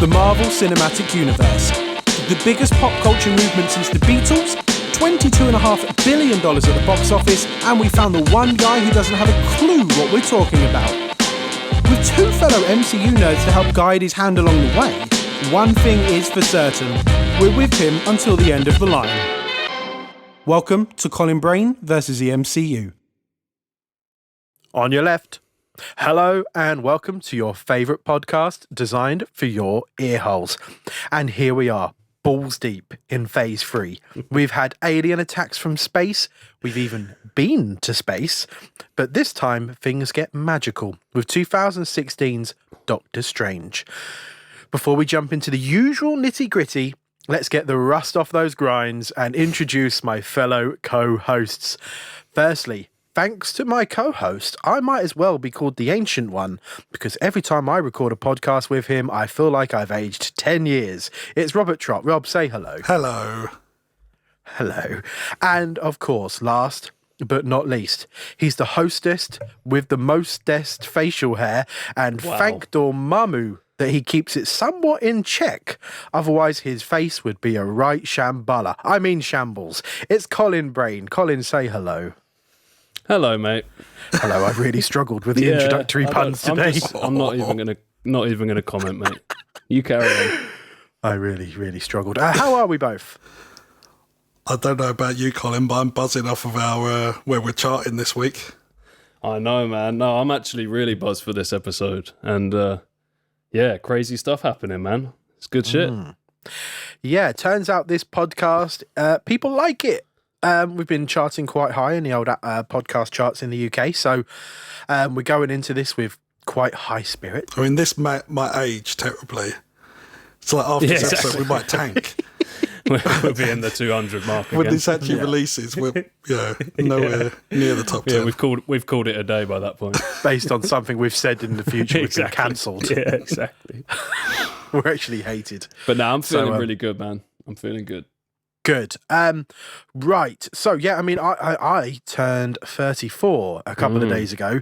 The Marvel Cinematic Universe. The biggest pop culture movement since the Beatles, $22.5 billion at the box office, and we found the one guy who doesn't have a clue what we're talking about. With two fellow MCU nerds to help guide his hand along the way, one thing is for certain, we're with him until the end of the line. Welcome to Colin Brain versus the MCU. On your left. Hello and welcome to your favourite podcast designed for your ear holes. And here we are, balls deep in phase 3. We've had alien attacks from space, we've even been to space, but this time things get magical with 2016's Doctor Strange. Before we jump into the usual nitty-gritty, let's get the rust off those grinds and introduce my fellow co-hosts. Firstly, thanks to my co-host, I might as well be called the Ancient One, because every time I record a podcast with him, I feel like I've aged 10 years. It's Robert Trott. Rob, say hello. Hello. Hello. And, of course, last but not least, he's the hostess with the mostest facial hair, and thank Dormammu that he keeps it somewhat in check. Otherwise, his face would be a right shambala. I mean shambles. It's Colin Brain. Colin, say hello. Hello, mate. Hello. I really struggled with the introductory puns today. I'm not even gonna comment, mate. You carry on. I really struggled. How are we both? I don't know about you, Colin, but I'm buzzing off of our where we're charting this week. I know, man. No, I'm actually really buzzed for this episode, and crazy stuff happening, man. It's good shit. Yeah, it turns out this podcast, people like it. We've been charting quite high in the old podcast charts in the UK, so we're going into this with quite high spirit. I mean, this might age terribly. It's like after this episode, we might tank. We'll be in the 200 mark again. When this actually releases, we're nowhere near the top 10. Yeah, we've called it a day by that point. Based on something we've said in the future, we've been cancelled. Yeah, exactly. We're actually hated. But now I'm feeling really good, man. I'm feeling good. Good. Right. So, yeah, I mean, I turned 34 a couple of days ago,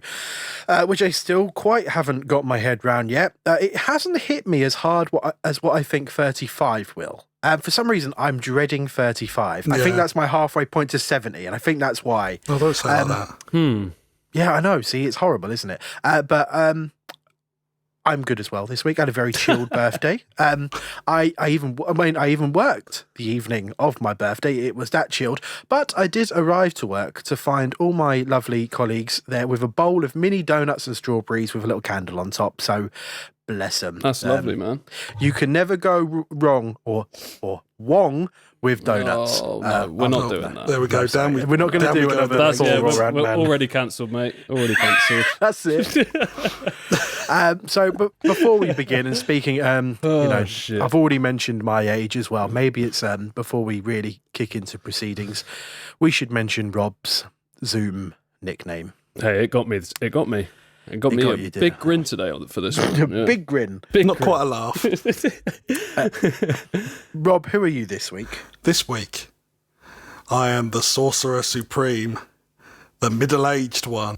which I still quite haven't got my head round yet. It hasn't hit me as hard as what I think 35 will. For some reason, I'm dreading 35. I think that's my halfway point to 70, and I think that's why. Oh, don't say like that. Yeah, I know. See, it's horrible, isn't it? But I'm good as well this week. I had a very chilled birthday. I even worked the evening of my birthday. It was that chilled. But I did arrive to work to find all my lovely colleagues there with a bowl of mini donuts and strawberries with a little candle on top. So bless them. That's lovely, man. You can never go wrong or wrong with donuts. Oh, no, we're not doing that. There we go. We're not going to do another we're already cancelled, mate. Already cancelled. That's it. But before we begin, and speaking, shit. I've already mentioned my age as well. Maybe it's before we really kick into proceedings, we should mention Rob's Zoom nickname. Hey, it got me. It got me a big grin today for this one. Yeah. Big grin. Not quite a laugh. Rob, who are you this week? This week, I am the Sorcerer Supreme, the middle-aged one.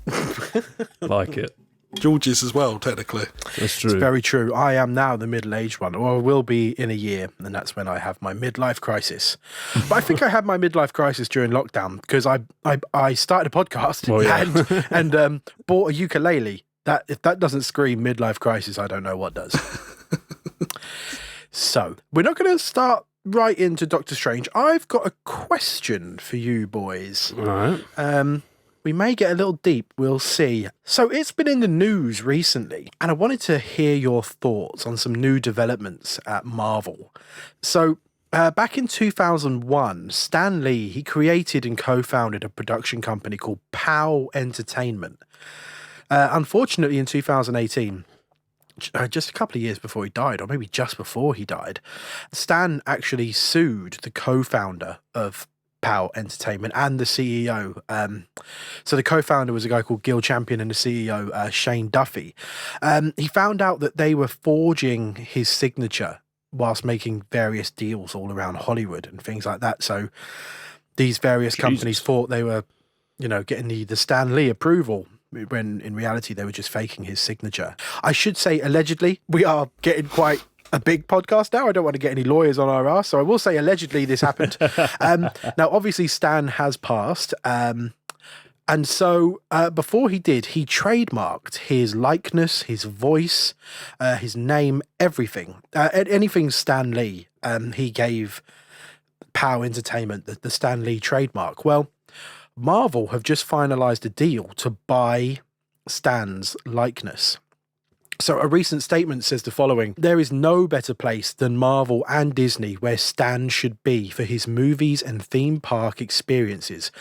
Like it. George's as well, technically. That's true. It's very true. I am now the middle-aged one, or I will be in a year, and that's when I have my midlife crisis. But I think I had my midlife crisis during lockdown because I started a podcast and bought a ukulele. If that doesn't scream midlife crisis, I don't know what does. So, we're not going to start right into Doctor Strange. I've got a question for you boys. All right. We may get a little deep, we'll see. So it's been in the news recently, and I wanted to hear your thoughts on some new developments at Marvel. So back in 2001, Stan Lee, he created and co-founded a production company called POW Entertainment. Unfortunately, in 2018, just a couple of years before he died, or maybe just before he died, Stan actually sued the co-founder of POW Entertainment and the CEO. So the co-founder was a guy called Gil Champion and the CEO, Shane Duffy. He found out that they were forging his signature whilst making various deals all around Hollywood and things like that. So these various companies thought they were, getting the Stan Lee approval when in reality they were just faking his signature. I should say allegedly. We are getting quite a big podcast now. I don't want to get any lawyers on our ass, so I will say allegedly this happened. Now, obviously, Stan has passed. And so before he did, he trademarked his likeness, his voice, his name, everything. Anything Stan Lee, he gave POW Entertainment the Stan Lee trademark. Well, Marvel have just finalised a deal to buy Stan's likeness. So a recent statement says the following: there is no better place than Marvel and Disney where Stan should be for his movies and theme park experiences.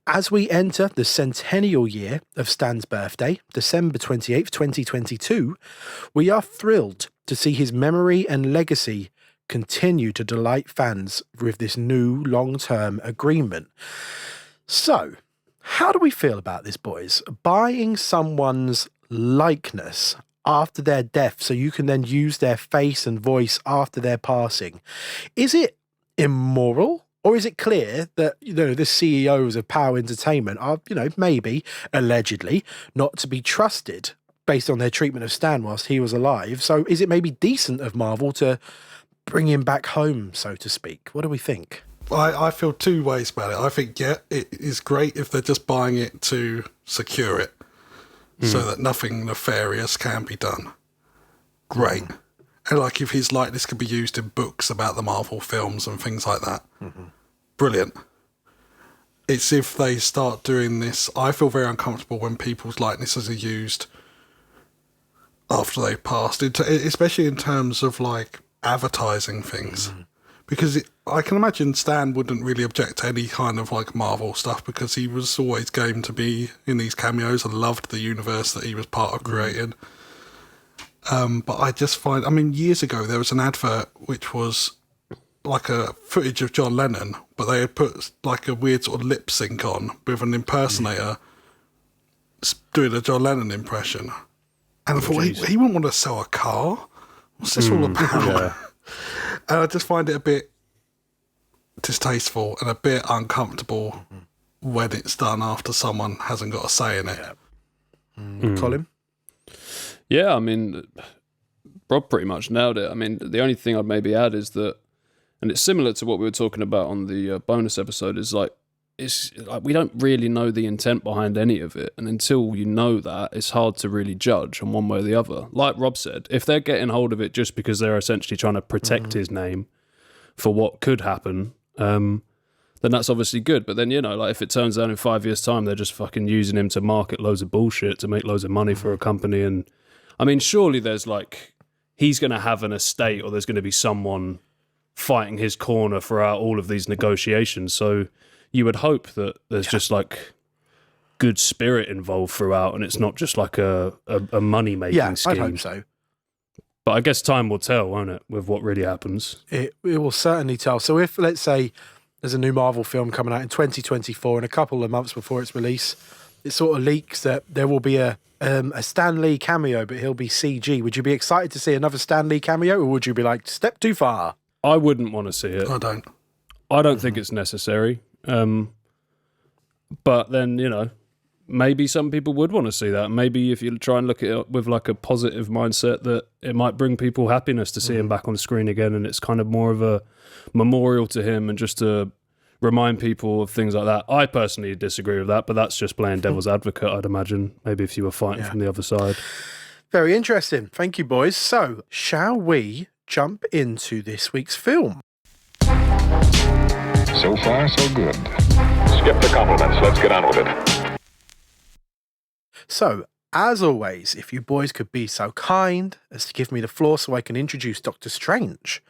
As we enter the centennial year of Stan's birthday, December 28th, 2022, we are thrilled to see his memory and legacy continue to delight fans with this new long-term agreement. So, how do we feel about this, boys? Buying someone's likeness after their death so you can then use their face and voice after their passing. Is it immoral, or is it clear that, the CEOs of POW Entertainment are, maybe, allegedly, not to be trusted based on their treatment of Stan whilst he was alive? So is it maybe decent of Marvel to bring him back home, so to speak? What do we think? I feel two ways about it. I think, it is great if they're just buying it to secure it so that nothing nefarious can be done. Great. And like if his likeness could be used in books about the Marvel films and things like that. Brilliant. It's if they start doing this, I feel very uncomfortable when people's likenesses are used after they've passed, especially in terms of like advertising things. Because I can imagine Stan wouldn't really object to any kind of like Marvel stuff because he was always game to be in these cameos and loved the universe that he was part of creating. But I just find, years ago there was an advert which was like a footage of John Lennon, but they had put like a weird sort of lip sync on with an impersonator doing a John Lennon impression. And I thought, he wouldn't want to sell a car. What's this all about? Yeah. And I just find it a bit distasteful and a bit uncomfortable when it's done after someone hasn't got a say in it. Colin? Yeah, Rob pretty much nailed it. The only thing I'd maybe add is that, and it's similar to what we were talking about on the bonus episode, is it's like we don't really know the intent behind any of it, and until you know that, it's hard to really judge on one way or the other. Like Rob said, if they're getting hold of it just because they're essentially trying to protect his name for what could happen, then that's obviously good. But then, if it turns out in 5 years' time they're just fucking using him to market loads of bullshit to make loads of money for a company, and surely there's he's going to have an estate, or there's going to be someone fighting his corner throughout all of these negotiations. So you would hope that there's just good spirit involved throughout, and it's not just a money-making scheme. I'd hope so. But I guess time will tell, won't it, with what really happens? It will certainly tell. So if, let's say, there's a new Marvel film coming out in 2024, and a couple of months before its release, it sort of leaks that there will be a Stan Lee cameo, but he'll be CG. Would you be excited to see another Stan Lee cameo, or would you be like, step too far? I wouldn't want to see it. I don't think it's necessary. But then, maybe some people would want to see that. Maybe if you try and look at it with a positive mindset, that it might bring people happiness to see him back on screen again, and it's kind of more of a memorial to him and just to remind people of things like that. I personally disagree with that, but that's just playing devil's advocate, I'd imagine, maybe if you were fighting from the other side. Very interesting. Thank you, boys. So, shall we jump into this week's film? So far, so good. Skip the compliments. Let's get on with it. So, as always, if you boys could be so kind as to give me the floor so I can introduce Doctor Strange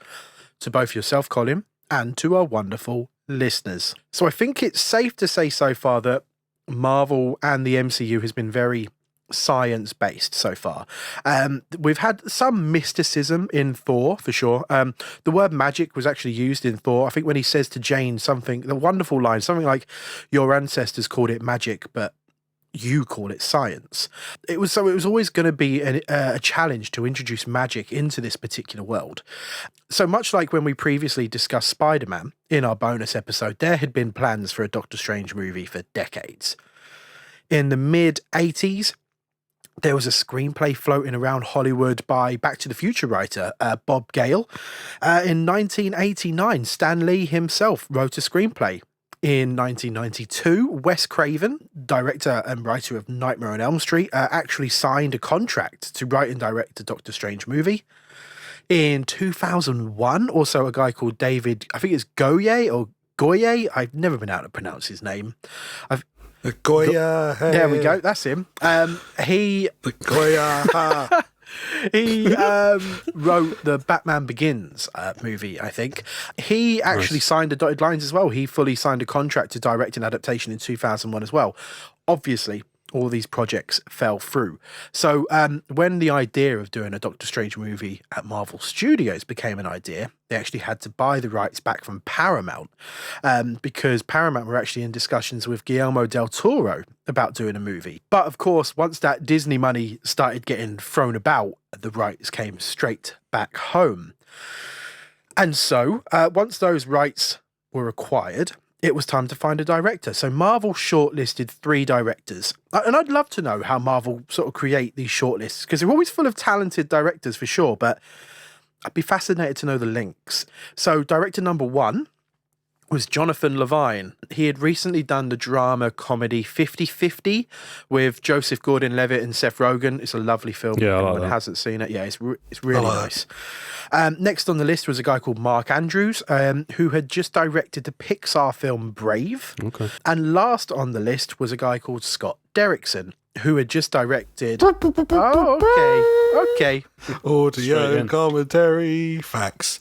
to both yourself, Colin, and to our wonderful listeners. So I think it's safe to say so far that Marvel and the MCU has been very science-based so far. We've had some mysticism in Thor, for sure. The word magic was actually used in Thor. I think when he says to Jane something, the wonderful line, something like, your ancestors called it magic, but you call it science. It was always going to be a challenge to introduce magic into this particular world. So much like when we previously discussed Spider-Man in our bonus episode, there had been plans for a Doctor Strange movie for decades. In the mid-80s, There was a screenplay floating around Hollywood by Back to the Future writer Bob Gale. In 1989, Stan Lee himself wrote a screenplay. In 1992, Wes Craven, director and writer of Nightmare on Elm Street, actually signed a contract to write and direct a Doctor Strange movie. In 2001, also a guy called David, I think it's Goyer, I've never been able to pronounce his name. Goya, hey. There we go, that's him. He Goya, wrote the Batman Begins movie, I think. He actually signed the dotted lines as well. He fully signed a contract to direct an adaptation in 2001 as well. Obviously, all these projects fell through. So when the idea of doing a Doctor Strange movie at Marvel Studios became an idea, they actually had to buy the rights back from Paramount because Paramount were actually in discussions with Guillermo del Toro about doing a movie. But of course, once that Disney money started getting thrown about, the rights came straight back home. And so once those rights were acquired, it was time to find a director. So Marvel shortlisted 3 directors. And I'd love to know how Marvel sort of create these shortlists, because they're always full of talented directors for sure, but I'd be fascinated to know the links. So director number 1 was Jonathan Levine. He had recently done the drama comedy 50-50 with Joseph Gordon-Levitt and Seth Rogen. It's a lovely film. Yeah, I like Anyone that. hasn't seen it, yeah, it's really nice. Next on the list was a guy called Mark Andrews, who had just directed the Pixar film Brave. Okay. And last on the list was a guy called Scott Derrickson, who had just directed... Oh, okay. audio commentary facts.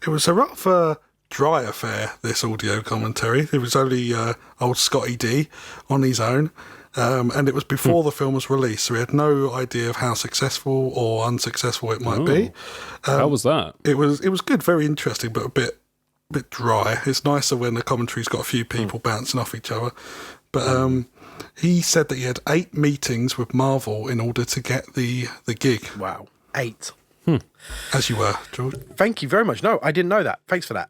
It was a rather dry affair, this audio commentary. It was only old Scotty D on his own. And it was before the film was released, so we had no idea of how successful or unsuccessful it might be. How was that? It was good, very interesting, but a bit dry. It's nicer when the commentary's got a few people bouncing off each other. But he said that he had 8 meetings with Marvel in order to get the gig. Wow. 8. As you were, George. Thank you very much. No, I didn't know that. Thanks for that.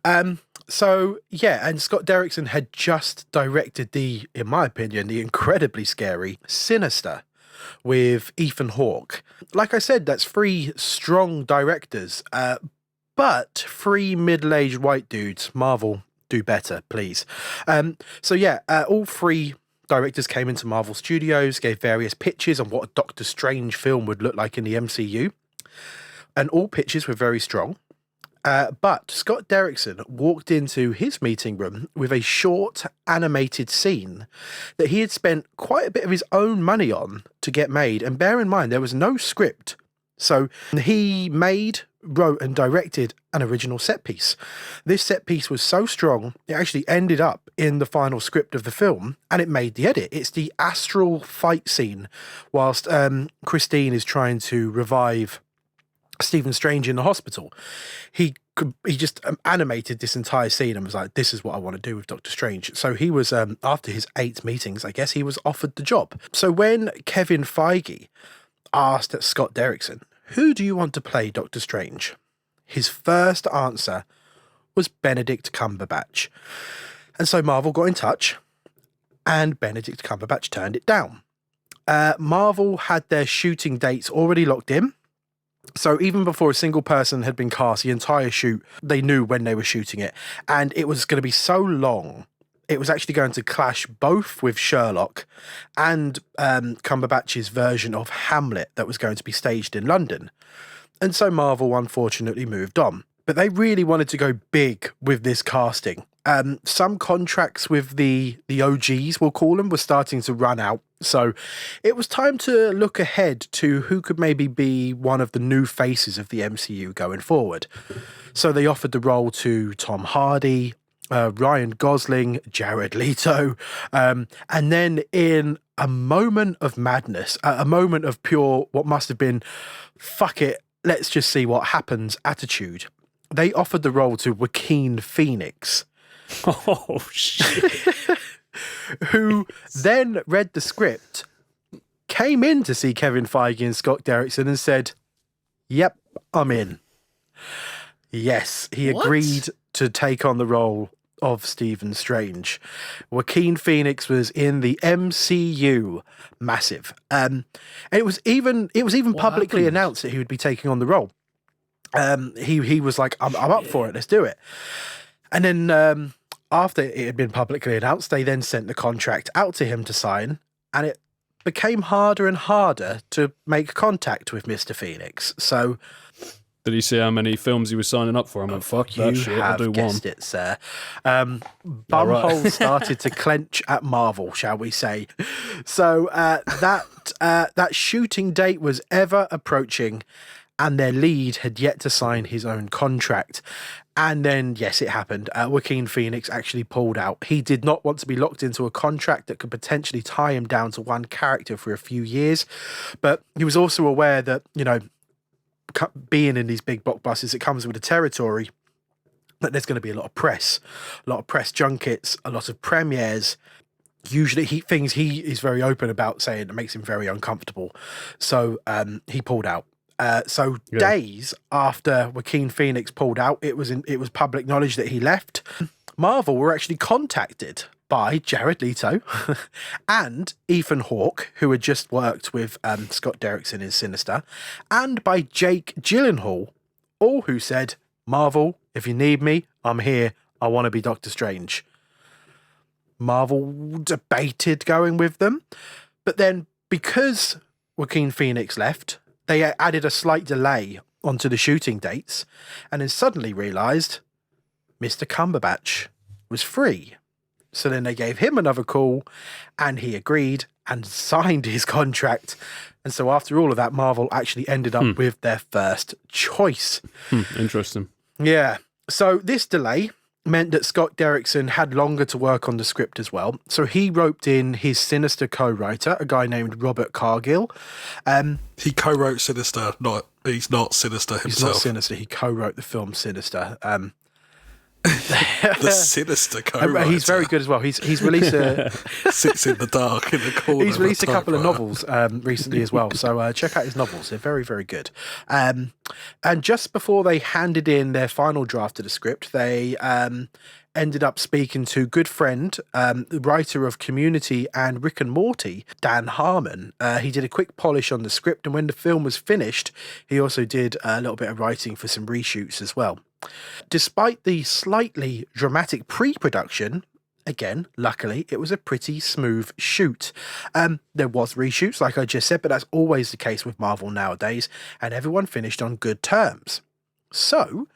So, yeah, and Scott Derrickson had just directed in my opinion, the incredibly scary Sinister with Ethan Hawke. Like I said, that's 3 strong directors, but 3 middle-aged white dudes. Marvel, do better, please. So, yeah, all 3 directors came into Marvel Studios, gave various pitches on what a Doctor Strange film would look like in the MCU. And all pitches were very strong. But Scott Derrickson walked into his meeting room with a short animated scene that he had spent quite a bit of his own money on to get made. And bear in mind, there was no script. So he wrote and directed an original set piece. This set piece was so strong, it actually ended up in the final script of the film, and it made the edit. It's the astral fight scene whilst Christine is trying to revive Stephen Strange in the hospital. He just animated this entire scene and was like, this is what I want to do with Doctor Strange. So he was, after his 8 meetings, I guess he was offered the job. So when Kevin Feige asked Scott Derrickson, who do you want to play Doctor Strange? His first answer was Benedict Cumberbatch. And so Marvel got in touch and Benedict Cumberbatch turned it down. Marvel had their shooting dates already locked in. So even before a single person had been cast, the entire shoot, they knew when they were shooting it. And it was going to be so long, it was actually going to clash both with Sherlock and Cumberbatch's version of Hamlet that was going to be staged in London. And so Marvel unfortunately moved on. But they really wanted to go big with this casting. Some contracts with the OGs, we'll call them, were starting to run out. So it was time to look ahead to who could maybe be one of the new faces of the MCU going forward. So they offered the role to Tom Hardy, Ryan Gosling, Jared Leto, and then in a moment of madness, a moment of pure, what must have been, fuck it, let's just see what happens attitude, they offered the role to Joaquin Phoenix. Oh, shit. Who then read the script, came in to see Kevin Feige and Scott Derrickson and said, yep, I'm in. Yes, he agreed to take on the role of Stephen Strange. Joaquin Phoenix was in the MCU. Massive. And it was even publicly announced that he would be taking on the role. He was like, I'm up for it, let's do it. And then after it had been publicly announced, they then sent the contract out to him to sign, and it became harder and harder to make contact with Mr. Phoenix. So, did he see how many films he was signing up for? I'm like, fuck that shit, I'll do one. You have guessed it, sir. Bumhole started to clench at Marvel, shall we say. So that shooting date was ever approaching, and their lead had yet to sign his own contract. And then, yes, it happened. Joaquin Phoenix actually pulled out. He did not want to be locked into a contract that could potentially tie him down to one character for a few years. But he was also aware that, you know, being in these big blockbusters, it comes with the territory that there's going to be a lot of press junkets, a lot of premieres. Usually things he is very open about saying that makes him very uncomfortable. So he pulled out. Days after Joaquin Phoenix pulled out, it was public knowledge that he left. Marvel were actually contacted by Jared Leto and Ethan Hawke, who had just worked with Scott Derrickson in Sinister, and by Jake Gyllenhaal, all who said, Marvel, if you need me, I'm here. I want to be Doctor Strange. Marvel debated going with them, but then because Joaquin Phoenix left, they added a slight delay onto the shooting dates, and then suddenly realised Mr. Cumberbatch was free. So then they gave him another call, and he agreed and signed his contract. And so after all of that, Marvel actually ended up with their first choice. Interesting. Yeah. So this delay meant that Scott Derrickson had longer to work on the script as well. So he roped in his Sinister co-writer, a guy named Robert Cargill. He co-wrote Sinister, he's not Sinister himself. He's not Sinister, he co-wrote the film Sinister. The Sinister co-writer. He's very good as well. He's released sits in the dark in the corner. He's released a couple of novels recently as well. So check out his novels; they're very, very good. And just before they handed in their final draft of the script, they ended up speaking to good friend, the writer of Community and Rick and Morty, Dan Harmon. He did a quick polish on the script, and when the film was finished, he also did a little bit of writing for some reshoots as well. Despite the slightly dramatic pre-production, again, luckily, it was a pretty smooth shoot. There was reshoots, like I just said, but that's always the case with Marvel nowadays, and everyone finished on good terms. So,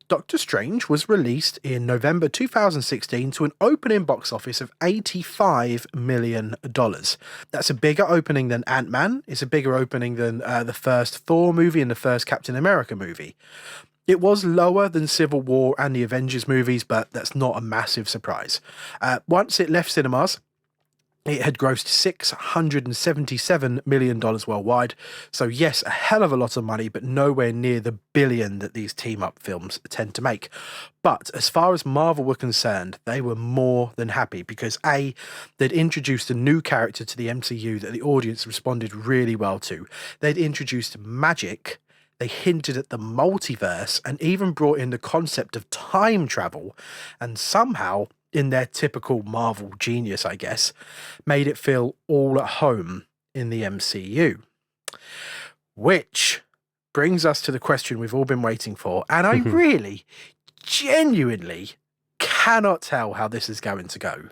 Doctor Strange was released in November 2016 to an opening box office of $85 million. That's a bigger opening than Ant-Man. It's a bigger opening than the first Thor movie and the first Captain America movie. It was lower than Civil War and the Avengers movies, but that's not a massive surprise. Once it left cinemas, it had grossed $677 million worldwide. So yes, a hell of a lot of money, but nowhere near the billion that these team-up films tend to make. But as far as Marvel were concerned, they were more than happy because A, they'd introduced a new character to the MCU that the audience responded really well to. They'd introduced magic. They hinted at the multiverse and even brought in the concept of time travel, and somehow, in their typical Marvel genius, I guess, made it feel all at home in the MCU. Which brings us to the question we've all been waiting for, and I really, genuinely cannot tell how this is going to go.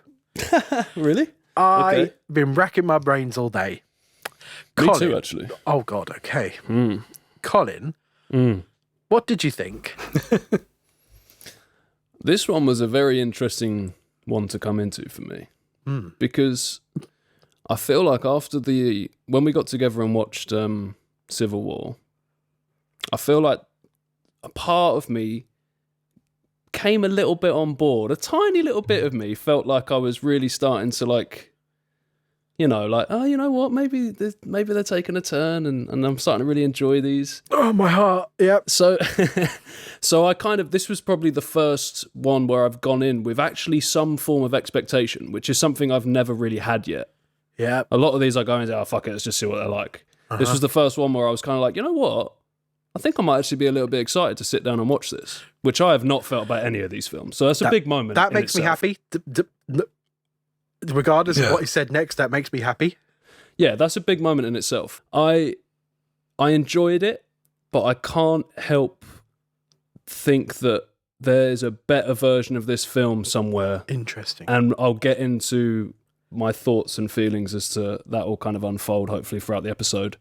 Really? I've been racking my brains all day. Me too, actually. Oh, God, okay. Colin, what did you think? This one was a very interesting one to come into for me because I feel like after when we got together and watched Civil War, I feel like a part of me came a little bit on board. A tiny little bit of me felt like I was really starting to like, you know, like, oh, you know what? Maybe they're taking a turn, and I'm starting to really enjoy these. Oh, my heart. Yep. So I this was probably the first one where I've gone in with actually some form of expectation, which is something I've never really had yet. Yeah. A lot of these I go into, oh, fuck it, let's just see what they're like. This was the first one where I was kind of like, you know what? I think I might actually be a little bit excited to sit down and watch this. which I have not felt about any of these films. So that's a big moment. That in makes me itself. happy. Regardless of what he said next, that makes me happy. Yeah, that's a big moment in itself. I enjoyed it, but I can't help think that there's a better version of this film somewhere. Interesting. And I'll get into my thoughts and feelings as to that will kind of unfold hopefully throughout the episode.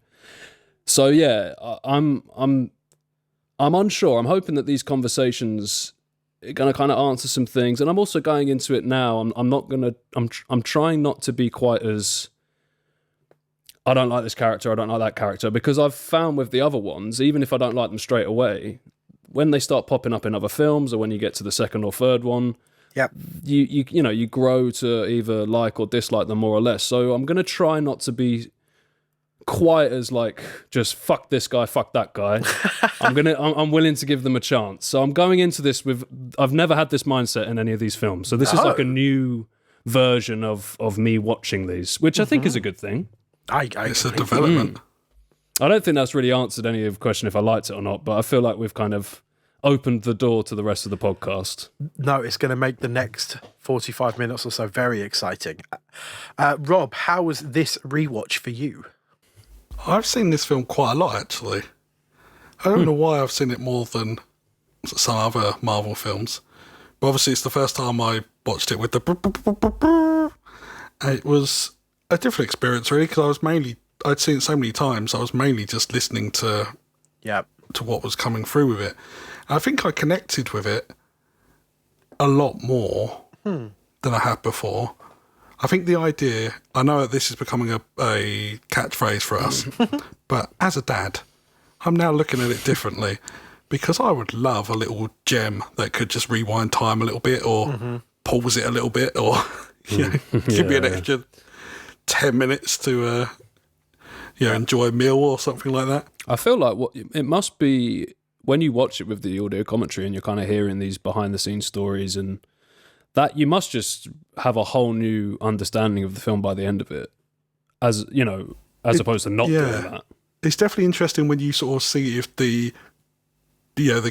So yeah, I'm unsure. I'm hoping that these conversations are going to kind of answer some things, and I'm also going into it now. I'm trying not to be quite as, I don't like this character, I don't like that character, because I've found with the other ones, even if I don't like them straight away, when they start popping up in other films, or when you get to the second or third one, you grow to either like or dislike them more or less. So I'm going to try not to be quite as like, just fuck this guy, fuck that guy. I'm willing to give them a chance. So I'm going into this with, I've never had this mindset in any of these films. So this is like a new version of me watching these, which I think is a good thing. It's a development. I don't think that's really answered any of the question if I liked it or not, but I feel like we've kind of opened the door to the rest of the podcast. No, it's going to make the next 45 minutes or so very exciting. Rob, how was this rewatch for you? I've seen this film quite a lot, actually. I don't know why I've seen it more than some other Marvel films. But obviously it's the first time I watched it with the... And it was a different experience, really, because I'd seen it so many times, I was mainly just listening to what was coming through with it. And I think I connected with it a lot more than I had before. I think the idea, I know that this is becoming a catchphrase for us, but as a dad, I'm now looking at it differently, because I would love a little gem that could just rewind time a little bit, or pause it a little bit, or give me an extra 10 minutes to enjoy a meal or something like that. I feel like it must be when you watch it with the audio commentary and you're kind of hearing these behind the scenes stories, and that you must just have a whole new understanding of the film by the end of it, as opposed to not doing that. It's definitely interesting when you sort of see if the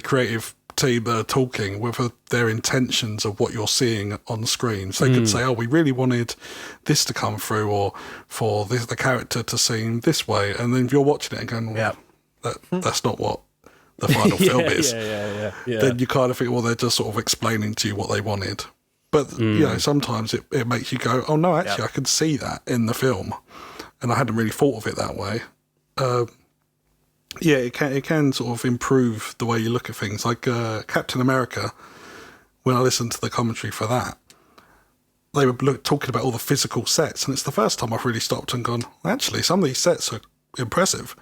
creative team that are talking, whether their intentions of what you're seeing on screen. So they could say, we really wanted this to come through, or for the character to seem this way. And then if you're watching it and going, that's not what the final film is. Then you kind of think, well, they're just sort of explaining to you what they wanted. But, sometimes it makes you go, oh, no, actually, I can see that in the film. And I hadn't really thought of it that way. It can sort of improve the way you look at things. Like Captain America, when I listened to the commentary for that, they were talking about all the physical sets, and it's the first time I've really stopped and gone, actually, some of these sets are impressive.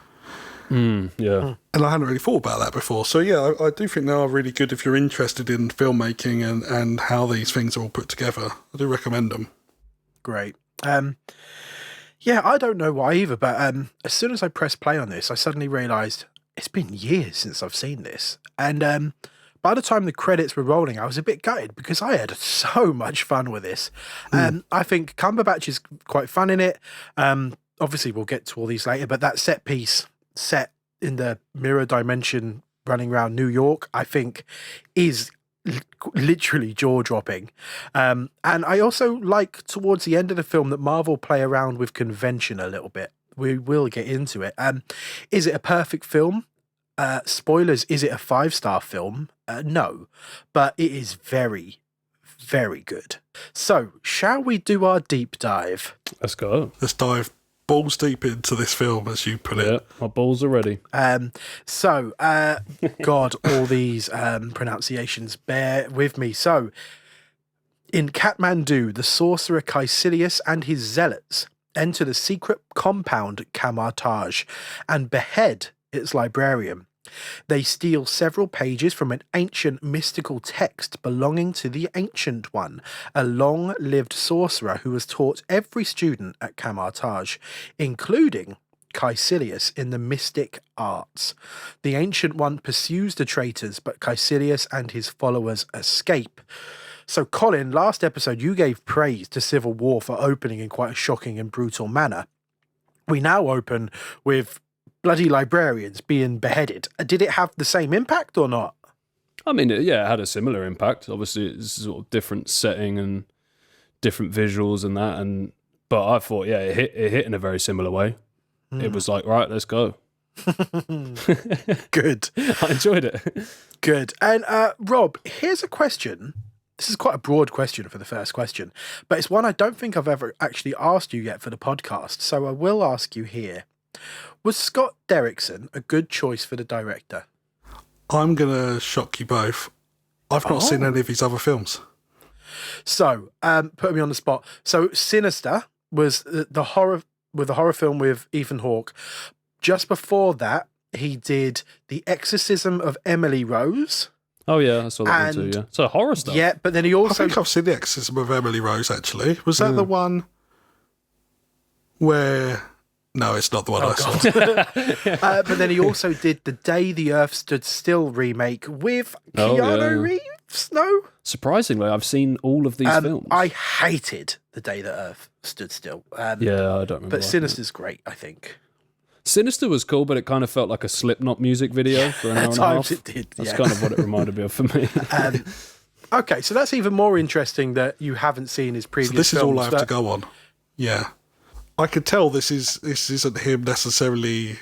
And I hadn't really thought about that before. So, I do think they are really good if you're interested in filmmaking and how these things are all put together. I do recommend them. Great. I don't know why either, but as soon as I pressed play on this, I suddenly realised it's been years since I've seen this. And by the time the credits were rolling, I was a bit gutted because I had so much fun with this. I think Cumberbatch is quite fun in it. Obviously, we'll get to all these later, but that set piece set in the mirror dimension running around New York, I think, is literally jaw-dropping. And I also like towards the end of the film that Marvel play around with convention a little bit. We will get into it. Is it a perfect film? Spoilers, is it a 5-star film? No, but it is very, very good. So, shall we do our deep dive? Let's go. Let's dive balls deep into this film, as you put it. Yeah, my balls are ready. God, all these pronunciations, bear with me. So, in Kathmandu, the sorcerer Caecilius and his zealots enter the secret compound Kamar-Taj and behead its librarian. They steal several pages from an ancient mystical text belonging to the Ancient One, a long-lived sorcerer who has taught every student at Kamar-Taj, including Caecilius in the mystic arts. The Ancient One pursues the traitors, but Caecilius and his followers escape. So, Colin, last episode you gave praise to Civil War for opening in quite a shocking and brutal manner. We now open with bloody librarians being beheaded. Did it have the same impact or not? I mean, yeah, it had a similar impact. Obviously, it's sort of different setting and different visuals and that. But I thought, yeah, it hit in a very similar way. It was like, right, let's go. Good. I enjoyed it. Good. And Rob, here's a question. This is quite a broad question for the first question, but it's one I don't think I've ever actually asked you yet for the podcast. So I will ask you here. Was Scott Derrickson a good choice for the director? I'm going to shock you both. I've not seen any of his other films. So, put me on the spot. So, Sinister was the horror film with Ethan Hawke. Just before that, he did The Exorcism of Emily Rose. Oh yeah, I saw that one too. Yeah, so horror stuff. Yeah, but then he also. I think I've seen The Exorcism of Emily Rose. Actually, was that the one where? No, it's not the one I saw. But then he also did the Day the Earth Stood Still remake with Keanu Reeves. No, surprisingly, I've seen all of these films. I hated the Day the Earth Stood Still. Yeah, I don't remember. But Sinister's great, I think. Sinister was cool, but it kind of felt like a Slipknot music video for an hour and a half. It did. That's kind of what it reminded me of for me. Okay, so that's even more interesting that you haven't seen his previous films. So this is all I have to go on. Yeah. I could tell this isn't him necessarily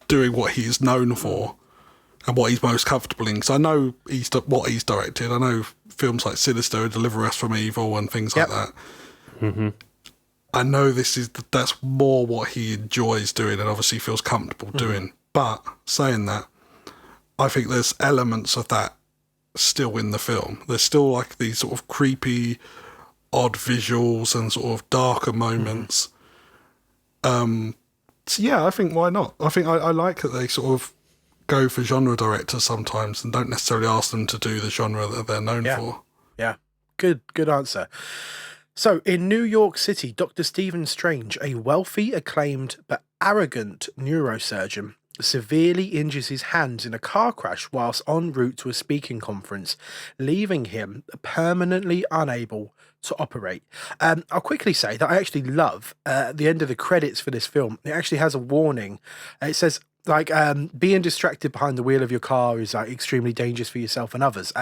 doing what he is known for and what he's most comfortable in. Because I know what he's directed. I know films like Sinister and Deliver Us from Evil and things like that. Mm-hmm. I know that's more what he enjoys doing and obviously feels comfortable doing. But saying that, I think there's elements of that still in the film. There's still like these sort of creepy, odd visuals and sort of darker moments. So yeah, I think why not? I think I like that they sort of go for genre directors sometimes and don't necessarily ask them to do the genre that they're known for. Yeah, good answer. So, in New York City, Dr. Stephen Strange, a wealthy, acclaimed, but arrogant neurosurgeon, severely injures his hands in a car crash whilst en route to a speaking conference, leaving him permanently unable to operate. I'll quickly say that I actually love the end of the credits for this film. It actually has a warning. It says, like, being distracted behind the wheel of your car is like extremely dangerous for yourself and others.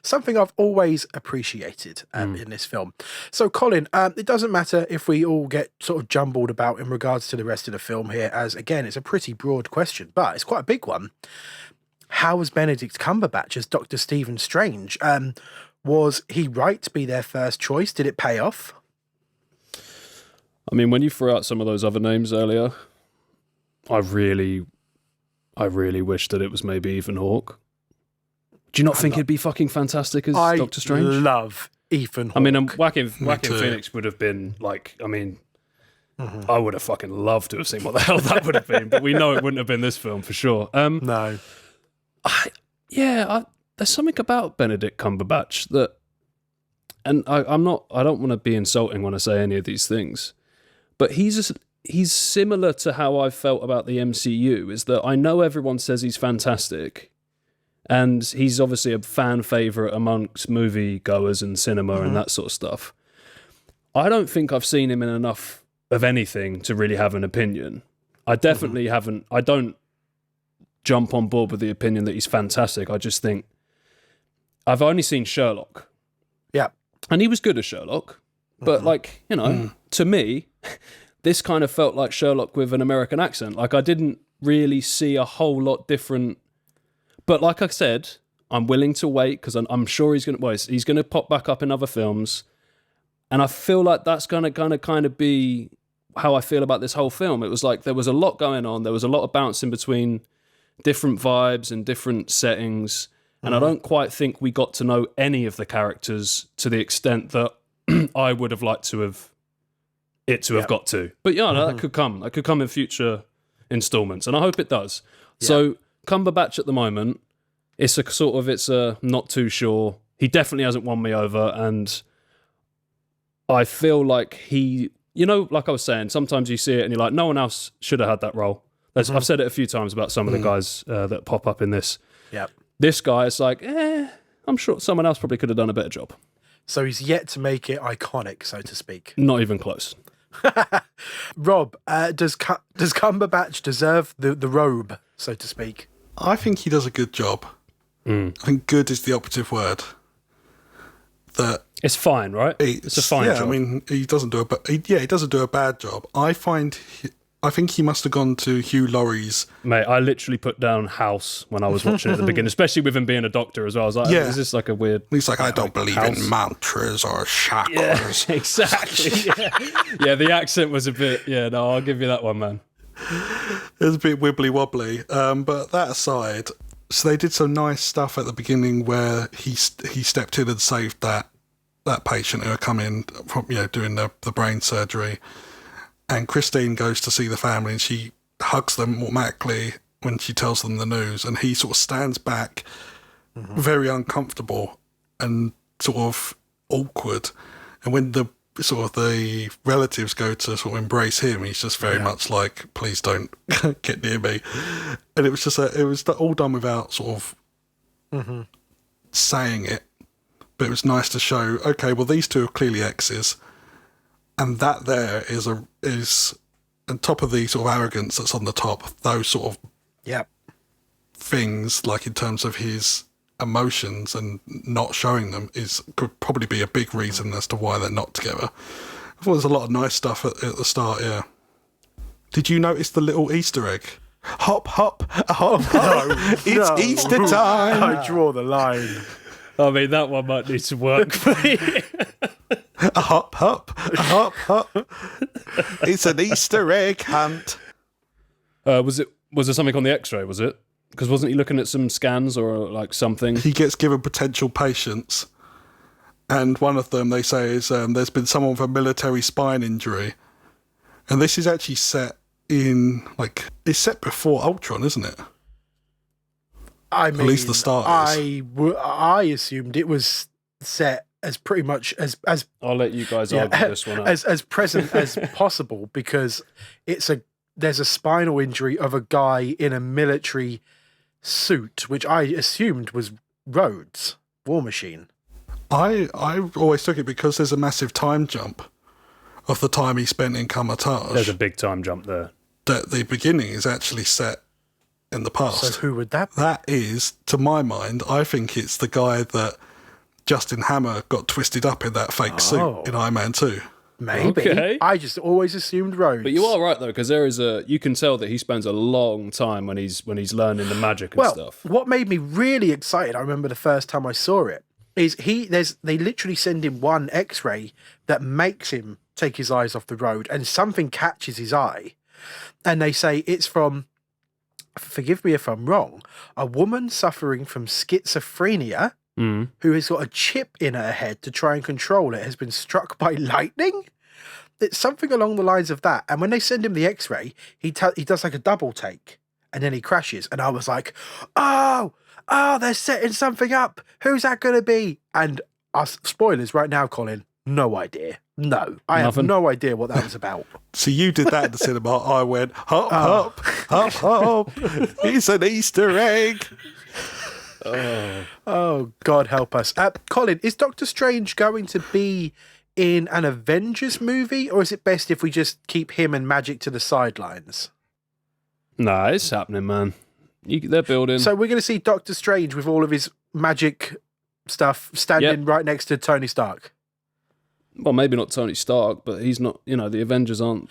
Something I've always appreciated in this film. So, Colin, it doesn't matter if we all get sort of jumbled about in regards to the rest of the film here, as again, it's a pretty broad question, but it's quite a big one. How was Benedict Cumberbatch as Dr. Stephen Strange? Was he right to be their first choice? Did it pay off? I mean, when you threw out some of those other names earlier, I really wish that it was maybe Ethan Hawke. Do you not think he'd be fucking fantastic as Doctor Strange? I love Ethan Hawke. I mean, Joaquin Phoenix would have been like, I mean, I would have fucking loved to have seen what the hell that would have been, but we know it wouldn't have been this film for sure. No. There's something about Benedict Cumberbatch that, and I don't want to be insulting when I say any of these things, but he's similar to how I felt about the MCU, is that I know everyone says he's fantastic, and he's obviously a fan favourite amongst movie goers and cinema and that sort of stuff. I don't think I've seen him in enough of anything to really have an opinion. I definitely haven't. I don't jump on board with the opinion that he's fantastic. I just think I've only seen Sherlock. Yeah. And he was good as Sherlock, but like, you know, to me, this kind of felt like Sherlock with an American accent. Like, I didn't really see a whole lot different. But like I said, I'm willing to wait because I'm sure he's going to pop back up in other films. And I feel like that's going to kind of be how I feel about this whole film. It was like there was a lot going on. There was a lot of bouncing between different vibes and different settings. And I don't quite think we got to know any of the characters to the extent that I would have liked to have got to. But yeah, that could come. That could come in future installments, and I hope it does. Yeah. So Cumberbatch at the moment, it's a not too sure. He definitely hasn't won me over, and I feel like like I was saying, sometimes you see it and you're like, no one else should have had that role. I've said it a few times about some of the guys that pop up in this. Yeah. This guy is like, I'm sure someone else probably could have done a better job. So he's yet to make it iconic, so to speak. Not even close. Rob, does Cumberbatch deserve the robe, so to speak? I think he does a good job. I think good is the operative word. That It's fine, right? It's a fine job. I mean, he doesn't do he doesn't do a bad job. I think he must have gone to Hugh Laurie's. Mate, I literally put down House when I was watching it at the beginning, especially with him being a doctor as well. I was like, is this like a weird... He's like, I don't believe in mantras or chakras. Yeah, exactly. Yeah, the accent was a bit... Yeah, no, I'll give you that one, man. It was a bit wibbly wobbly. But that aside, so they did some nice stuff at the beginning where he stepped in and saved that patient who had come in from, doing the brain surgery. And Christine goes to see the family and she hugs them automatically when she tells them the news. And he sort of stands back, very uncomfortable and sort of awkward. And when the relatives go to sort of embrace him, he's just very much like, please don't get near me. And it was just it was all done without sort of saying it. But it was nice to show, okay, well, these two are clearly exes. And that there is on top of the sort of arrogance that's on the top, those sort of things, like in terms of his emotions and not showing them, could probably be a big reason as to why they're not together. I thought there's a lot of nice stuff at the start, yeah. Did you notice the little Easter egg? Hop, hop, hop, hop. It's Easter time. I draw the line. I mean, that one might need some work for me. A hop, hop, a hop, hop. It's an Easter egg hunt. Was there something on the X-ray? Was it? Because wasn't he looking at some scans or like something? He gets given potential patients, and one of them they say is there's been someone with a military spine injury, and this is actually set in it's set before Ultron, isn't it? I mean, at least the start is. I assumed it was set as pretty much as I'll let you guys argue this one out. as present as possible, because there's a spinal injury of a guy in a military suit, which I assumed was Rhodes, War Machine. I always took it because there's a massive time jump of the time he spent in Kamar-Taj. There's a big time jump there. That the beginning is actually set in the past. So who would that be? That is, to my mind, I think it's the guy that Justin Hammer got twisted up in that fake suit in Iron Man 2. Maybe. Okay. I just always assumed Rhodes. But you are right though, because you can tell that he spends a long time when he's learning the magic and stuff. What made me really excited, I remember the first time I saw it, is they literally send him one X-ray that makes him take his eyes off the road, and something catches his eye, and they say it's from, forgive me if I'm wrong, a woman suffering from schizophrenia who has got a chip in her head to try and control it, has been struck by lightning. It's something along the lines of that. And when they send him the X-ray, he does like a double take, and then he crashes. And I was like, oh, they're setting something up. Who's that going to be? And spoilers right now, Colin, no idea. No, I have no idea what that was about. So you did that in the cinema. I went, hop, hop, hop, hop. It's an Easter egg. Oh, God help us. Colin, is Doctor Strange going to be in an Avengers movie, or is it best if we just keep him and Magic to the sidelines? Nah, it's happening, man. They're building. So we're going to see Doctor Strange with all of his magic stuff standing right next to Tony Stark. Well, maybe not Tony Stark, but he's not, the Avengers aren't...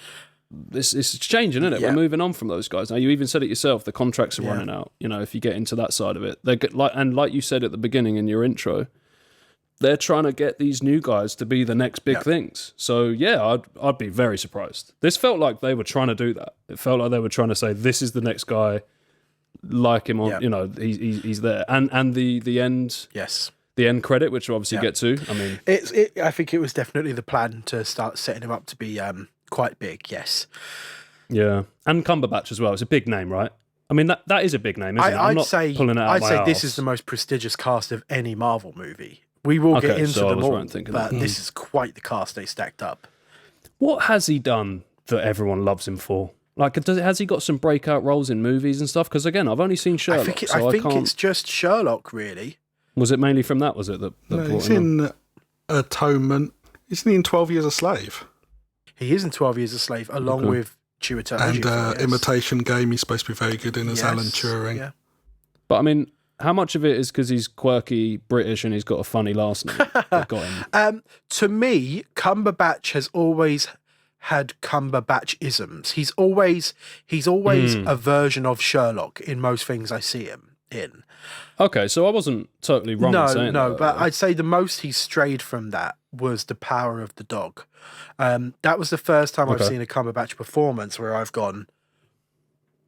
It's changing, isn't it? Yeah. We're moving on from those guys. Now, you even said it yourself, the contracts are running out, if you get into that side of it. Like you said at the beginning in your intro, they're trying to get these new guys to be the next big things. So, yeah, I'd be very surprised. This felt like they were trying to do that. It felt like they were trying to say, this is the next guy, like him on, he's there. And the end... Yes. The end credit, which we'll obviously get to. I mean... I think it was definitely the plan to start setting him up to be... quite big, yes. Yeah, and Cumberbatch as well. It's a big name, right? I mean, that is a big name, isn't it? I'm not pulling it out I'd my say arse. this is the most prestigious cast of any Marvel movie. We will get into them all, but this is quite the cast they stacked up. What has he done that everyone loves him for? Like, has he got some breakout roles in movies and stuff? Because again, I've only seen Sherlock. I think it's just Sherlock, really. Was it mainly from that? Was it that no, brought he's him in Atonement. Isn't he in 12 Years a Slave? He is in 12 Years a Slave, along with Chiwetel And Imitation Game, he's supposed to be very good in as Alan Turing. Yeah. But I mean, how much of it is because he's quirky British and he's got a funny last name that got him? To me, Cumberbatch has always had Cumberbatch-isms. He's always a version of Sherlock in most things I see him in. Okay, so I wasn't totally wrong in saying that. But I'd say the most he strayed from that was The Power of the Dog. That was the first time I've seen a Cumberbatch performance where I've gone,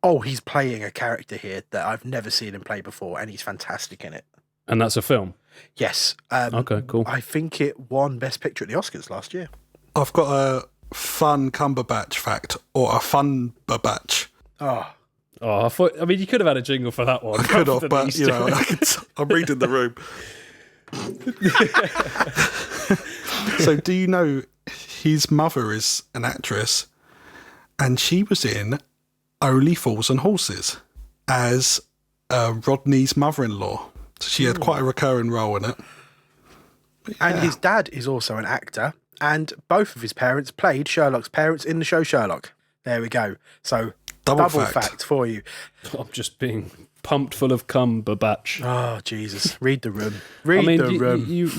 oh, he's playing a character here that I've never seen him play before, and he's fantastic in it. And that's a film? Yes. Okay, cool. I think it won Best Picture at the Oscars last year. I've got a fun Cumberbatch fact, or a fun batch. Oh, I mean, you could have had a jingle for that one. I could have, but you know, I'm reading the room. So, do you know his mother is an actress, and she was in Only Fools and Horses as Rodney's mother-in-law. So she had quite a recurring role in it. And his dad is also an actor, and both of his parents played Sherlock's parents in the show Sherlock. There we go. So, double fact for you. I'm just being pumped full of Cumberbatch. Oh, Jesus. Read the room. Read the room.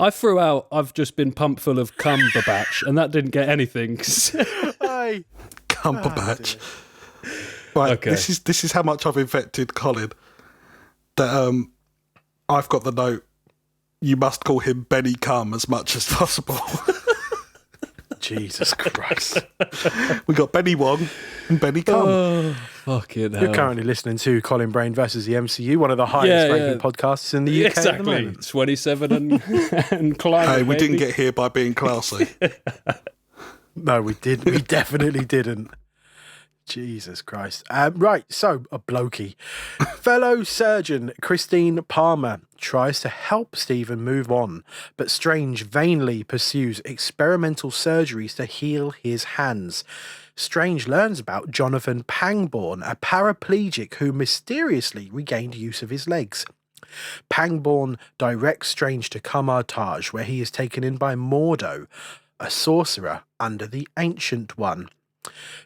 I threw out, I've just been pumped full of Cumberbatch, and that didn't get anything. Hey. Cumberbatch. Right, okay. This is how much I've infected Colin. That I've got the note, you must call him Benny Cum as much as possible. Jesus Christ. We got Benny Wong and Benny Cum. Oh, fucking hell. You're currently listening to Colin Brain versus the MCU, one of the highest ranking podcasts in the UK at the moment. 27 and climbing. Hey, we didn't get here by being classy. No, we did. We definitely didn't. Jesus Christ. Right, so a blokey. Fellow surgeon Christine Palmer tries to help Stephen move on, but Strange vainly pursues experimental surgeries to heal his hands. Strange learns about Jonathan Pangborn, a paraplegic who mysteriously regained use of his legs. Pangborn directs Strange to Camartage, where he is taken in by Mordo, a sorcerer under the Ancient One.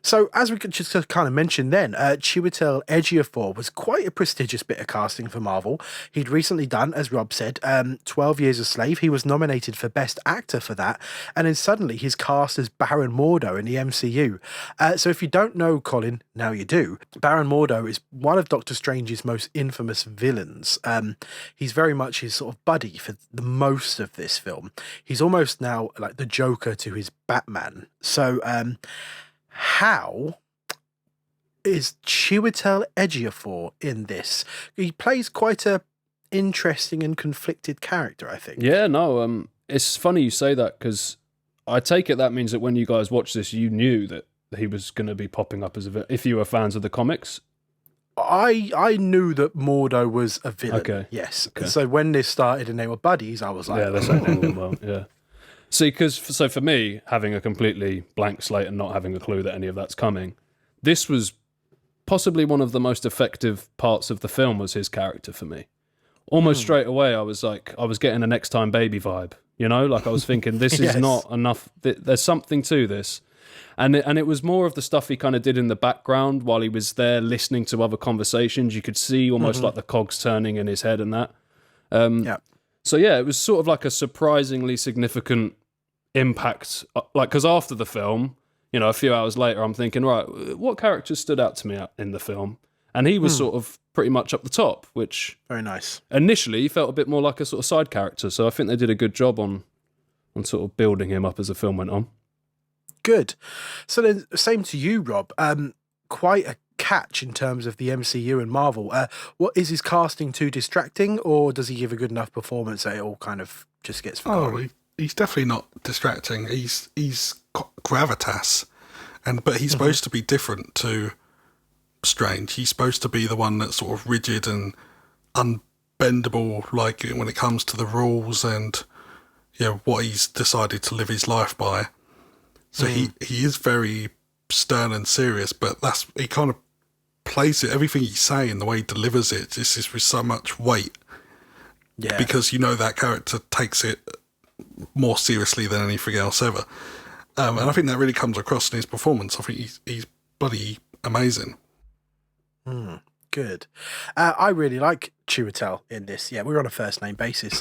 So, as we could just kind of mention then, Chiwetel Ejiofor was quite a prestigious bit of casting for Marvel. He'd recently done, as Rob said, 12 Years a Slave. He was nominated for Best Actor for that, and then suddenly he's cast as Baron Mordo in the MCU. So if you don't know Colin, now you do. Baron Mordo is one of Doctor Strange's most infamous villains. He's very much his sort of buddy for the most of this film. He's almost now like the Joker to his Batman. So, how is Chiwetel Ejiofor in this? He plays quite a interesting and conflicted character, I think. Yeah, no, it's funny you say that because I take it that means that when you guys watched this, you knew that he was going to be popping up as a villain, if you were fans of the comics. I knew that Mordo was a villain. Okay. Yes. Okay. So when this started and they were buddies, I was like, yeah, that's ending well. Yeah. See, so for me, having a completely blank slate and not having a clue that any of that's coming, this was possibly one of the most effective parts of the film was his character for me. Almost straight away, I was getting a Next Time Baby vibe, you know? Like I was thinking, this is not enough. There's something to this. And it was more of the stuff he kind of did in the background while he was there listening to other conversations. You could see almost like the cogs turning in his head and that. So yeah, it was sort of like a surprisingly significant impact. Like, because after the film, you know, a few hours later, I'm thinking, right, what characters stood out to me in the film? And he was sort of pretty much up the top, which very nice. Initially felt a bit more like a sort of side character. So I think they did a good job on sort of building him up as the film went on. Good. So then, same to you, Rob. Quite a catch in terms of the MCU and Marvel. What is his casting too distracting, or does he give a good enough performance that it all kind of just gets forgotten? He's definitely not distracting. He's gravitas, but he's supposed to be different to Strange. He's supposed to be the one that's sort of rigid and unbendable, like when it comes to the rules and what he's decided to live his life by. So he is very stern and serious, but he kind of plays it, everything he's saying, the way he delivers it, this is with so much weight. Yeah. Because that character takes it more seriously than anything else ever. And I think that really comes across in his performance. I think he's bloody amazing. good. I really like Chiwetel in this. Yeah, we're on a first name basis.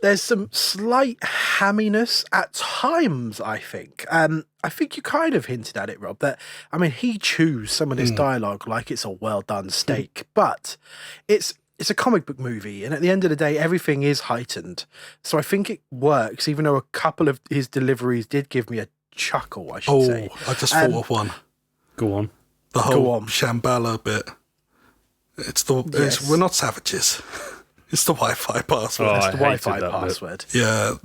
There's some slight hamminess at times, I think. I think you kind of hinted at it, Rob, that, I mean, he chews some of this dialogue like it's a well done steak, but it's a comic book movie, and at the end of the day, everything is heightened. So I think it works, even though a couple of his deliveries did give me a chuckle, I should say. I just thought of one. Go on. The whole Shambhala bit. We're not savages. It's the Wi-Fi password. Oh, It's I the hated Wi-Fi that bit. password. Yeah.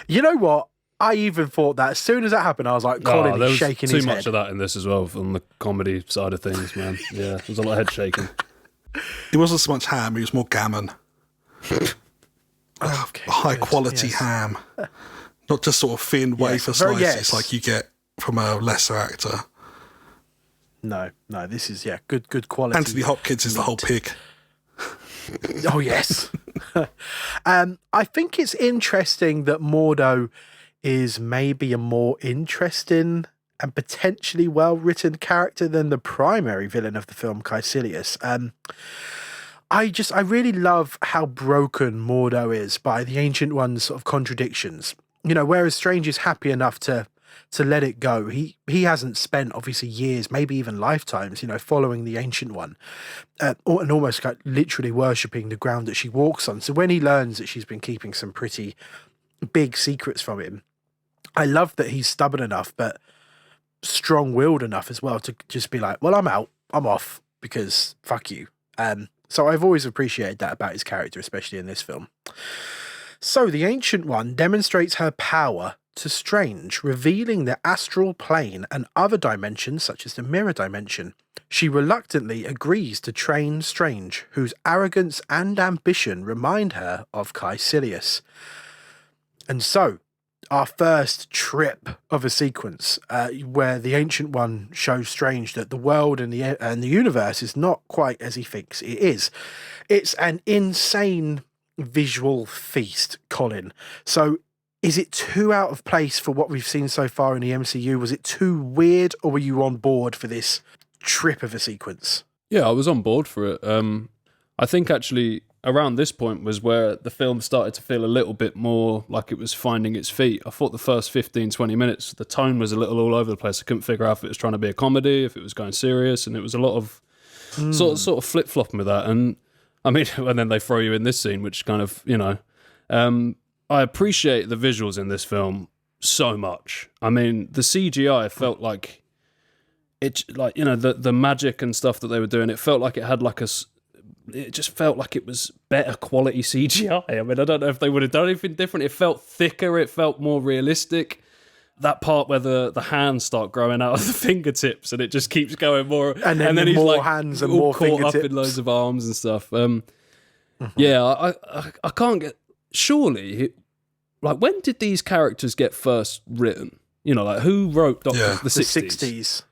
You know what? I even thought that as soon as that happened, I was like, Colin there is was shaking too his much head. of that in this as well, on the comedy side of things, man. Yeah, there's a lot of head shaking. It wasn't so much ham, it was more gammon. Okay, High good, quality yes. ham. Not just sort of thin wafer very- slices yes. like you get from a lesser actor. No, this is, good quality. Anthony Hopkins is the whole pig. Oh, yes. I think it's interesting that Mordo is maybe a more interesting and potentially well-written character than the primary villain of the film, Caecilius. I really love how broken Mordo is by the Ancient One's sort of contradictions. You know, whereas Strange is happy enough to let it go, he hasn't spent obviously years, maybe even lifetimes, you know, following the Ancient One, and almost like literally worshipping the ground that she walks on. So when he learns that she's been keeping some pretty big secrets from him, I love that he's stubborn enough, but strong-willed enough as well to just be like, well, I'm out, I'm off, because fuck you. So I've always appreciated that about his character, especially in this film. So the Ancient One demonstrates her power to Strange, revealing the astral plane and other dimensions, such as the mirror dimension. She reluctantly agrees to train Strange, whose arrogance and ambition remind her of Caecilius. And so, our first trip of a sequence where the Ancient One shows Strange that the world and the universe is not quite as he thinks it is. It's an insane visual feast, Colin. So is it too out of place for what we've seen so far in the MCU? Was it too weird, or were you on board for this trip of a sequence? Yeah, I was on board for it. I think actually around this point was where the film started to feel a little bit more like it was finding its feet. I thought the first 15, 20 minutes, the tone was a little all over the place. I couldn't figure out if it was trying to be a comedy, if it was going serious, and it was a lot of sort of flip-flopping with that. And I mean, and then they throw you in this scene, which kind of, you know, I appreciate the visuals in this film so much. I mean, the CGI felt like it, like, you know, the magic and stuff that they were doing, it felt like it had like it just felt like it was better quality CGI. I mean, I don't know if they would have done anything different. It felt thicker. It felt more realistic. That part where the hands start growing out of the fingertips and it just keeps going more. And then he's more like hands and all more caught up fingertips. in loads of arms and stuff. Yeah, I can't get... Surely, like, when did these characters get first written? You know, like, who wrote the 60s? The 60s.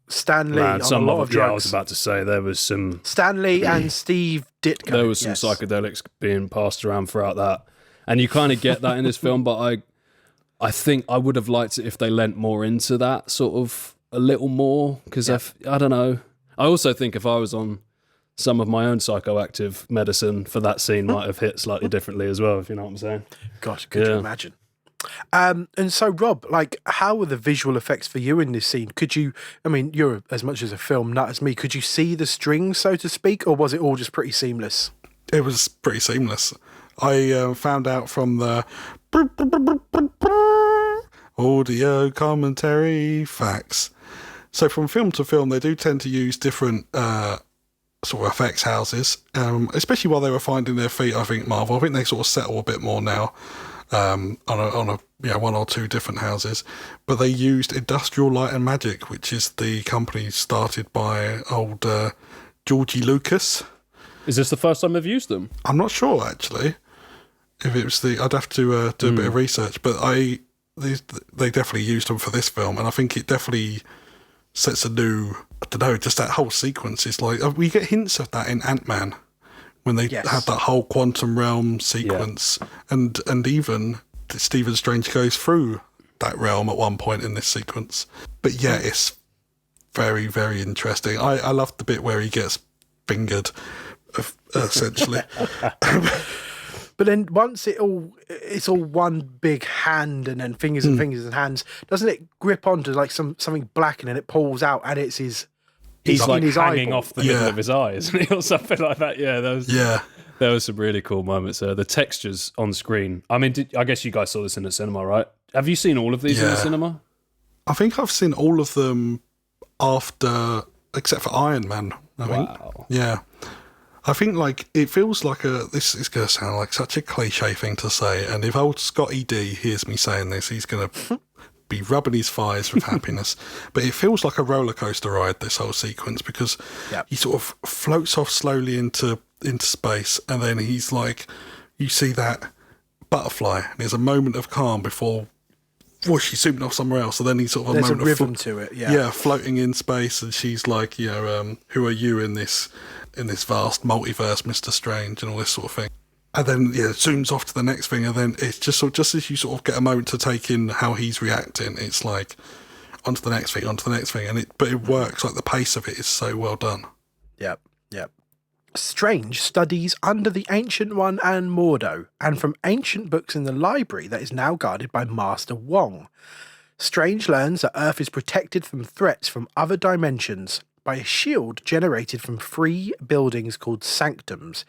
Stan Lee Man, on some a lot of of yeah, I was drugs. about to say there was some... Stan Lee and Steve Ditko. There was some yes. psychedelics being passed around throughout that. And you kind of get that in this film, but I think I would have liked it if they lent more into that, sort of a little more, because I don't know. I also think if I was on some of my own psychoactive medicine for that scene might have hit slightly differently as well, if you know what I'm saying. God, could you imagine? And so, Rob, like, how were the visual effects for you in this scene? Could you, I mean, you're as much as a film nut as me, could you see the strings, so to speak, or was it all just pretty seamless? It was pretty seamless. I found out from the audio commentary facts. So from film to film, they do tend to use different sort of effects houses, especially while they were finding their feet. I think Marvel. I think they sort of settle a bit more now on a one or two different houses. But they used Industrial Light and Magic, which is the company started by old Georgie Lucas. Is this the first time they've used them? I'm not sure actually. If it was I'd have to do a bit of research, but they definitely used them for this film, and I think it definitely sets a new, I don't know, just that whole sequence is like, we get hints of that in Ant-Man when they have that whole quantum realm sequence, and even Stephen Strange goes through that realm at one point in this sequence. But yeah, it's very, very interesting. I love the bit where he gets fingered, essentially. But then once it's all one big hand and then fingers and fingers and hands, doesn't it grip onto like something black and then it pulls out and it's he's like in his hanging eyeball. off the middle of his eye, isn't he, or something like that? Yeah, there was some really cool moments there. The textures on screen. I mean, I guess you guys saw this in the cinema, right? Have you seen all of these in the cinema? I think I've seen all of them after, except for Iron Man. I think. Yeah. I think like it feels like this is going to sound like such a cliche thing to say, and if old Scotty D hears me saying this, he's going to be rubbing his thighs with happiness. But it feels like a roller coaster ride, this whole sequence, because he sort of floats off slowly into space, and then he's like, you see that butterfly, and there's a moment of calm before she's zooming off somewhere else, and then he's sort of There's moment a rhythm to it, floating in space, and she's like, who are you in this vast multiverse, Mr. Strange, and all this sort of thing. And then it zooms off to the next thing, and then it's just as you sort of get a moment to take in how he's reacting, it's like onto the next thing, but it works. Like the pace of it is so well done. Yep. Strange studies under the Ancient One and Mordo, and from ancient books in the library that is now guarded by Master Wong. Strange learns that Earth is protected from threats from other dimensions by a shield generated from 3 buildings called sanctums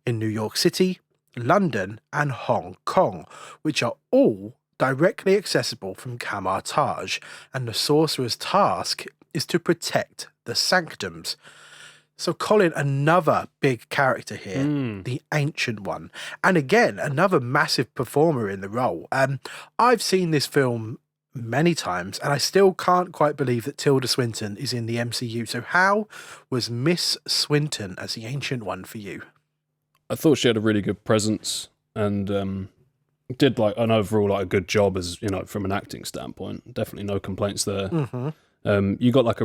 in New York City, London, and Hong Kong, which are all directly accessible from Kamar-Taj, and the sorcerer's task is to protect the sanctums. So Colin, another big character here, the Ancient One, and again, another massive performer in the role. I've seen this film many times, and I still can't quite believe that Tilda Swinton is in the MCU. So how was Miss Swinton as the Ancient One for you? I thought she had a really good presence and did like an overall like a good job as from an acting standpoint. Definitely no complaints there. You got like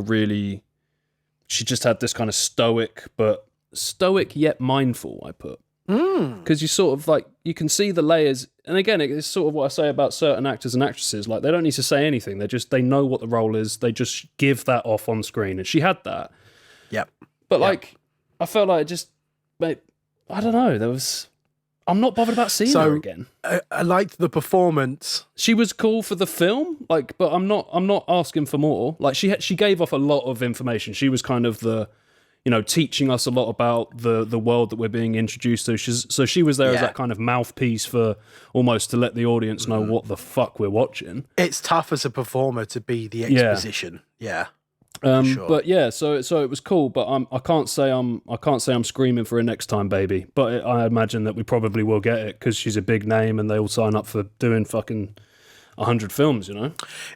she just had this kind of stoic yet mindful. I put because you sort of like you can see the layers, and again it's sort of what I say about certain actors and actresses. Like they don't need to say anything; they know what the role is. They just give that off on screen, and she had that. Yep. But like I felt like it just. I don't know. I'm not bothered about seeing her again. I liked the performance. She was cool for the film, like, but I'm not asking for more. Like she gave off a lot of information. She was kind of the, teaching us a lot about the world that we're being introduced to. So she was there as that kind of mouthpiece for almost to let the audience know what the fuck we're watching. It's tough as a performer to be the exposition. Yeah. Sure. But yeah, so it was cool. But I can't say I'm screaming for a next time, baby. But I imagine that we probably will get it because she's a big name and they all sign up for doing fucking 100 films.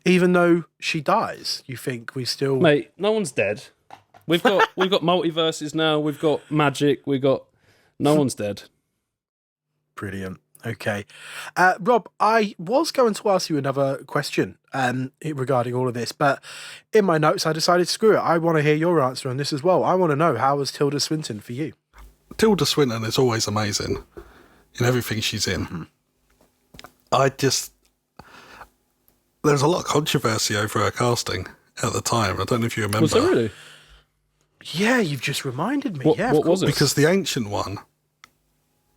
Even though she dies, you think we still? Mate, no one's dead. We've got multiverses now. We've got magic. No one's dead. Brilliant. Okay. Rob, I was going to ask you another question regarding all of this, but in my notes I decided, screw it, I want to hear your answer on this as well. I want to know, how was Tilda Swinton for you? Tilda Swinton is always amazing in everything she's in. There was a lot of controversy over her casting at the time. I don't know if you remember. Was there really? Yeah, you've just reminded me. What was it? Because the Ancient One,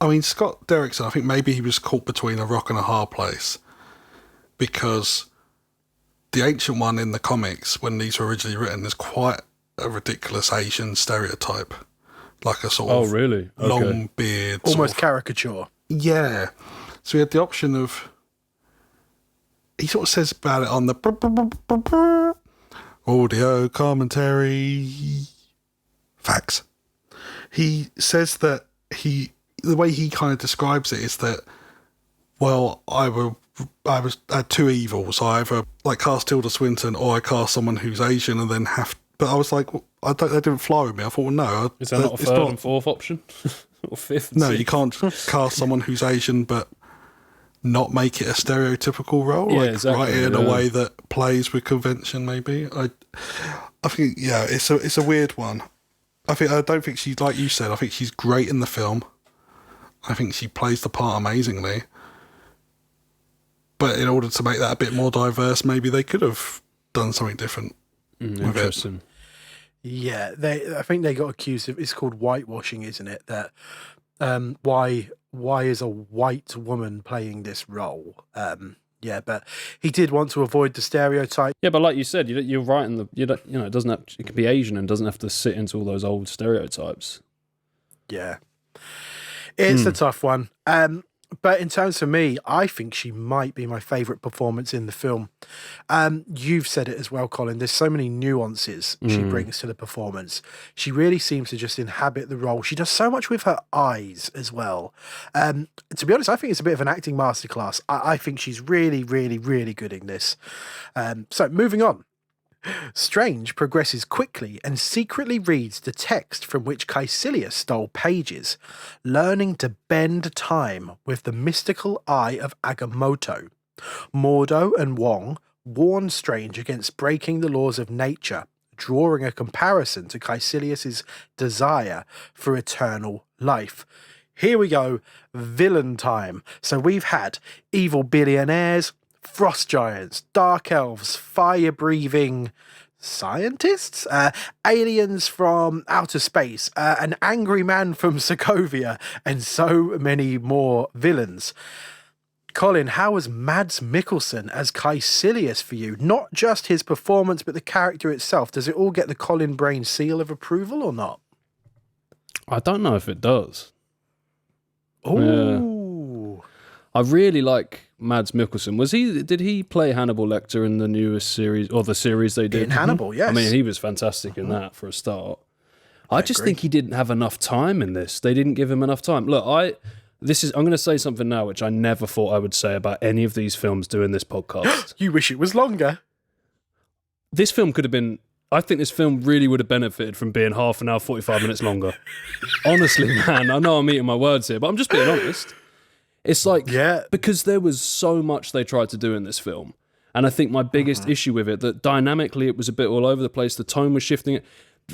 I mean, Scott Derrickson, I think maybe he was caught between a rock and a hard place, because the Ancient One in the comics, when these were originally written, is quite a ridiculous Asian stereotype, like a sort of really? long beard, almost caricature. Yeah. So we had the option of, he sort of says about it on the audio commentary facts. He says that the way he kind of describes it is that, well, I had 2 evils. I either like cast Tilda Swinton or I cast someone who's Asian and then but I was like, that didn't fly with me. I thought, well, no. Is there not a third and fourth option? Or fifth? No, you can't cast someone who's Asian but not make it a stereotypical role. Write it in a way that plays with convention, maybe. I think, it's a weird one. I don't think she's, like you said, I think she's great in the film. I think she plays the part amazingly. But in order to make that a bit more diverse, maybe they could have done something different with interesting. Yeah, I think they got accused of, it's called whitewashing, isn't it? That why is a white woman playing this role? Yeah, but he did want to avoid the stereotype. Yeah, but like you said, you're right in it doesn't have, it can be Asian and doesn't have to sit into all those old stereotypes. Yeah, it's a tough one. But in terms of me, I think she might be my favourite performance in the film. You've said it as well, Colin. There's so many nuances she brings to the performance. She really seems to just inhabit the role. She does so much with her eyes as well. To be honest, I think it's a bit of an acting masterclass. I think she's really, really, really good in this. So moving on. Strange progresses quickly and secretly reads the text from which Caecilius stole pages, learning to bend time with the mystical eye of Agamotto. Mordo and Wong warn Strange against breaking the laws of nature, drawing a comparison to Caecilius's desire for eternal life. Here we go, villain time. So we've had evil billionaires, frost giants, dark elves, fire-breathing scientists, aliens from outer space, an angry man from Sokovia, and so many more villains. Colin, how was Mads Mikkelsen as Caecilius for you? Not just his performance, but the character itself. Does it all get the Colin Brain seal of approval or not? I don't know if it does. Oh, I really like Mads Mikkelsen. Did he play Hannibal Lecter in the newest series, or the series they did? in Hannibal, yes. I mean, he was fantastic in that for a start. I just think he didn't have enough time in this. They didn't give him enough time. Look, I'm going to say something now which I never thought I would say about any of these films doing this podcast. You wish it was longer. This film could have been... I think this film really would have benefited from being half an hour, 45 minutes longer. Honestly, man, I know I'm eating my words here, but I'm just being honest. It's like, because there was so much they tried to do in this film. And I think my biggest issue with it, that dynamically it was a bit all over the place, the tone was shifting.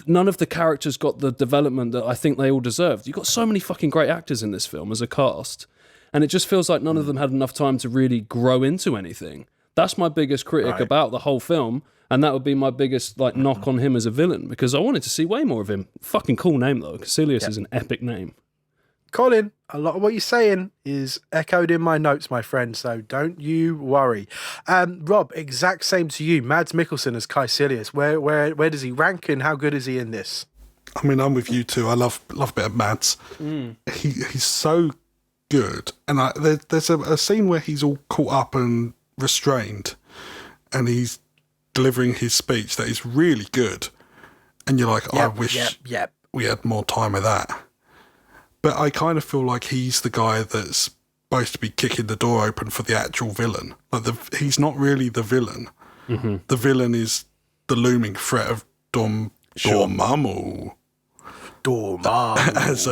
None of the characters got the development that I think they all deserved. You've got so many fucking great actors in this film as a cast. And it just feels like none of them had enough time to really grow into anything. That's my biggest critic about the whole film. And that would be my biggest knock on him as a villain, because I wanted to see way more of him. Fucking cool name, though. Caecilius is an epic name. Colin, a lot of what you're saying is echoed in my notes, my friend, so don't you worry. Rob, exact same to you. Mads Mikkelsen as Caecilius. Where does he rank and how good is he in this? I mean, I'm with you too. I love a bit of Mads. He's so good. And there's a scene where he's all caught up and restrained, and he's delivering his speech that is really good. And you're like, I wish we had more time of that. But I kind of feel like he's the guy that's supposed to be kicking the door open for the actual villain. He's not really the villain. Mm-hmm. The villain is the looming threat of Dormammu. Dormammu. As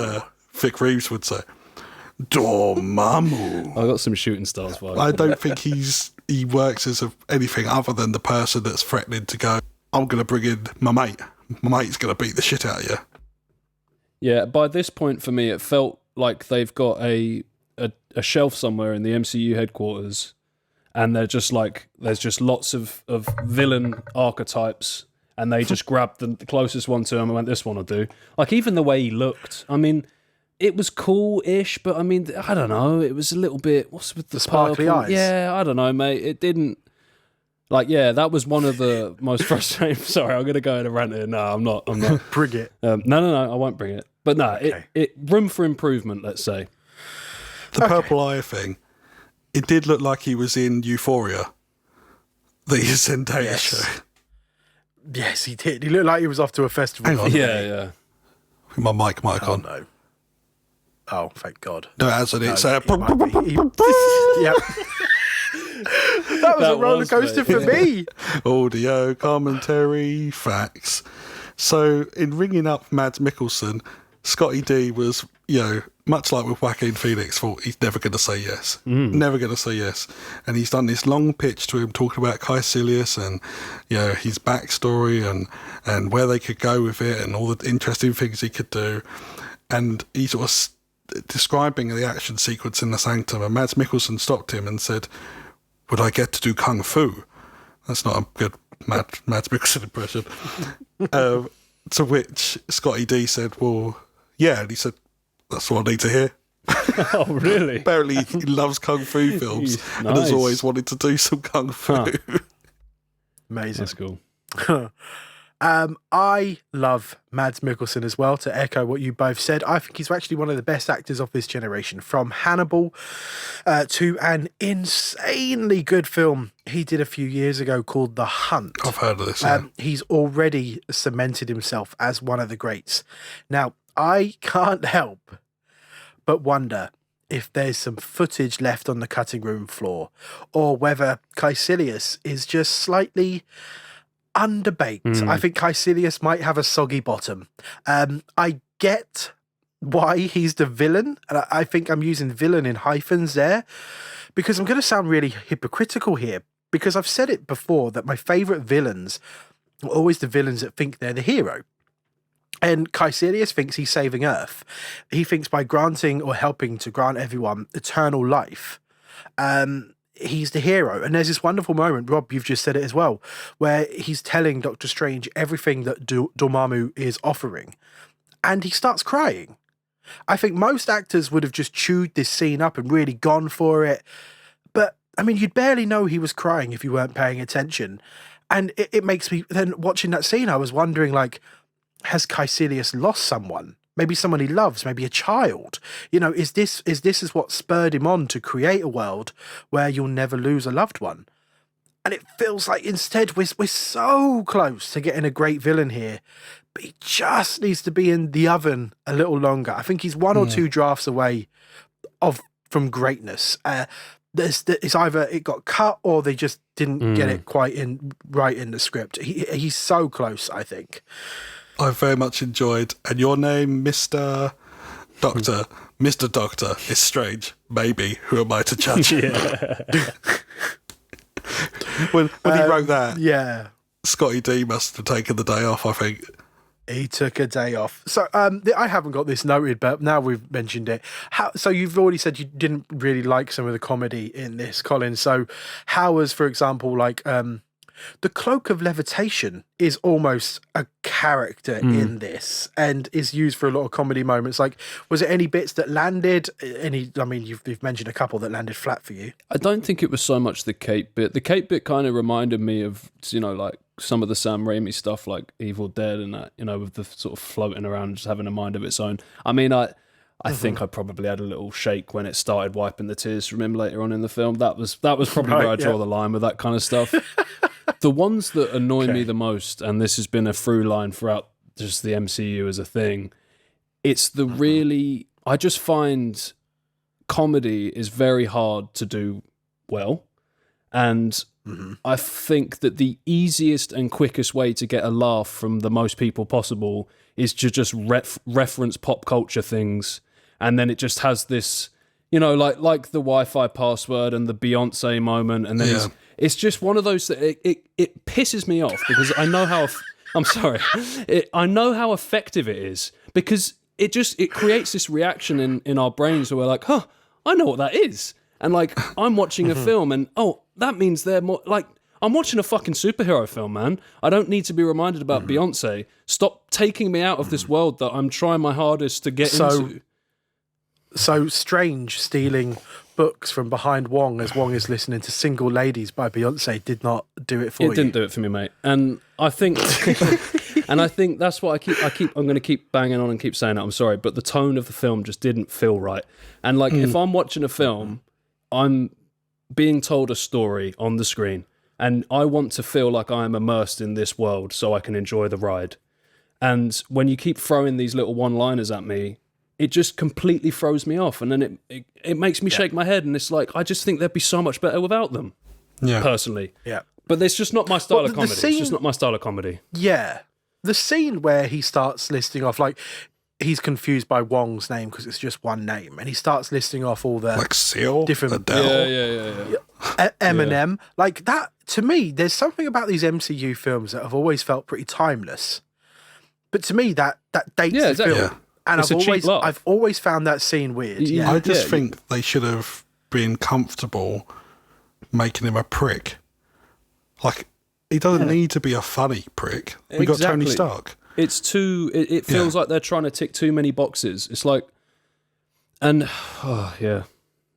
Vic Reeves would say. Dormammu. I got some shooting stars vibe. I don't think he works as anything other than the person that's threatening to go, I'm going to bring in my mate. My mate's going to beat the shit out of you. Yeah, by this point for me, it felt like they've got a shelf somewhere in the MCU headquarters, and they're just like, there's just lots of villain archetypes, and they just grabbed the closest one to him and went, this one will do. Like, even the way he looked, I mean, it was cool-ish, but I mean, I don't know, it was a little bit, what's with the sparkly purple? eyes? Yeah, I don't know, mate, it didn't, that was one of the most frustrating. Sorry, I'm going to go ahead and rant here. No, I'm not. Bring it. No, I won't bring it. But no, Okay. it room for improvement, let's say. The purple eye thing, it did look like he was in Euphoria, the Zendaya show. Yes, he did. He looked like he was off to a festival. Hang on. Yeah. My mic on. No. Oh, thank God. No, it hasn't. It's Yep. That was a roller coaster for me. audio commentary facts. So in ringing up Mads Mikkelsen, Scotty D was, much like with Joaquin Phoenix, thought he's never going to say yes. Never going to say yes. And he's done this long pitch to him talking about Caecilius and, his backstory and where they could go with it and all the interesting things he could do. And he sort of describing the action sequence in the Sanctum, and Mads Mikkelsen stopped him and said, would I get to do Kung Fu? That's not a good Mads Mikkelsen impression. To which Scotty D said, well, yeah. And he said, that's what I need to hear. Oh, really? Apparently he loves Kung Fu films and has Nice. always wanted to do some Kung Fu. Huh. Amazing. That's cool. I love Mads Mikkelsen as well, to echo what you both said. I think he's actually one of the best actors of this generation, from Hannibal to an insanely good film he did a few years ago called The Hunt. I've heard of this. Yeah. He's already cemented himself as one of the greats. Now, I can't help but wonder if there's some footage left on the cutting room floor, or whether Caecilius is just slightly underbaked. I think Caecilius might have a soggy bottom. I get why he's the villain, and I think I'm using villain in hyphens there, because I'm going to sound really hypocritical here, because I've said it before that my favourite villains are always the villains that think they're the hero. And Caecilius thinks he's saving Earth. He thinks by granting or helping to grant everyone eternal life, he's the hero. And there's this wonderful moment, Rob, you've just said it as well, where he's telling Doctor Strange everything that Dormammu is offering. And he starts crying. I think most actors would have just chewed this scene up and really gone for it. But, I mean, you'd barely know he was crying if you weren't paying attention. And it makes me, then watching that scene, I was wondering, like, has Caecilius lost someone? Maybe someone he loves, maybe a child. You know, is this what spurred him on to create a world where you'll never lose a loved one? And it feels like instead we're so close to getting a great villain here, but he just needs to be in the oven a little longer. I think he's one or two drafts away from greatness. It's either it got cut or they just didn't get it quite right in the script. He's so close, I think. I've very much enjoyed. And your name, Mr. Doctor. Mr. Doctor is strange. Maybe. Who am I to judge? when he wrote that, Yeah. Scotty D must have taken the day off, I think. He took a day off. So I haven't got this noted, but now we've mentioned it. So you've already said you didn't really like some of the comedy in this, Colin. So how was, for example, like... the Cloak of Levitation is almost a character in this and is used for a lot of comedy moments. Like, was it any bits that landed? You've mentioned a couple that landed flat for you. I don't think it was so much the cape bit. The cape bit kind of reminded me of, like some of the Sam Raimi stuff, like Evil Dead and that, with the sort of floating around, just having a mind of its own. I mean, I think I probably had a little shake when it started wiping the tears from him later on in the film. That was probably where I draw the line with that kind of stuff. The ones that annoy me the most, and this has been a through line throughout just the MCU as a thing, it's the really... I just find comedy is very hard to do well. And I think that the easiest and quickest way to get a laugh from the most people possible is to just reference pop culture things. And then it just has this, like the Wi-Fi password and the Beyonce moment. And then it's just one of those that it pisses me off because I know how... I'm sorry. I know how effective it is because it creates this reaction in our brains where we're like, huh, I know what that is. And like, I'm watching a film and, oh, that means they're more... Like, I'm watching a fucking superhero film, man. I don't need to be reminded about Beyonce. Stop taking me out of this world that I'm trying my hardest to get into. So Strange stealing books from behind Wong as Wong is listening to Single Ladies by Beyonce did not do it for you. It didn't do it for me, mate. And I think that's what I'm going to keep banging on and keep saying it. I'm sorry, but the tone of the film just didn't feel right. And like, if I'm watching a film, I'm being told a story on the screen and I want to feel like I am immersed in this world so I can enjoy the ride. And when you keep throwing these little one-liners at me, it just completely throws me off, and then it makes me shake my head, and it's like, I just think they'd be so much better without them, personally. Yeah. But it's just not my style of comedy. It's just not my style of comedy. Yeah. The scene where he starts listing off, like, he's confused by Wong's name because it's just one name, and he starts listing off all the... Like Seal? Different... Adele? Yeah. Eminem. Like, that, to me, there's something about these MCU films that have always felt pretty timeless. But to me, that dates the film. Yeah. And It's I've always found that scene weird. Yeah. I just think they should have been comfortable making him a prick. Like, he doesn't need to be a funny prick. We got Tony Stark. It's too. It feels like they're trying to tick too many boxes. It's like, and it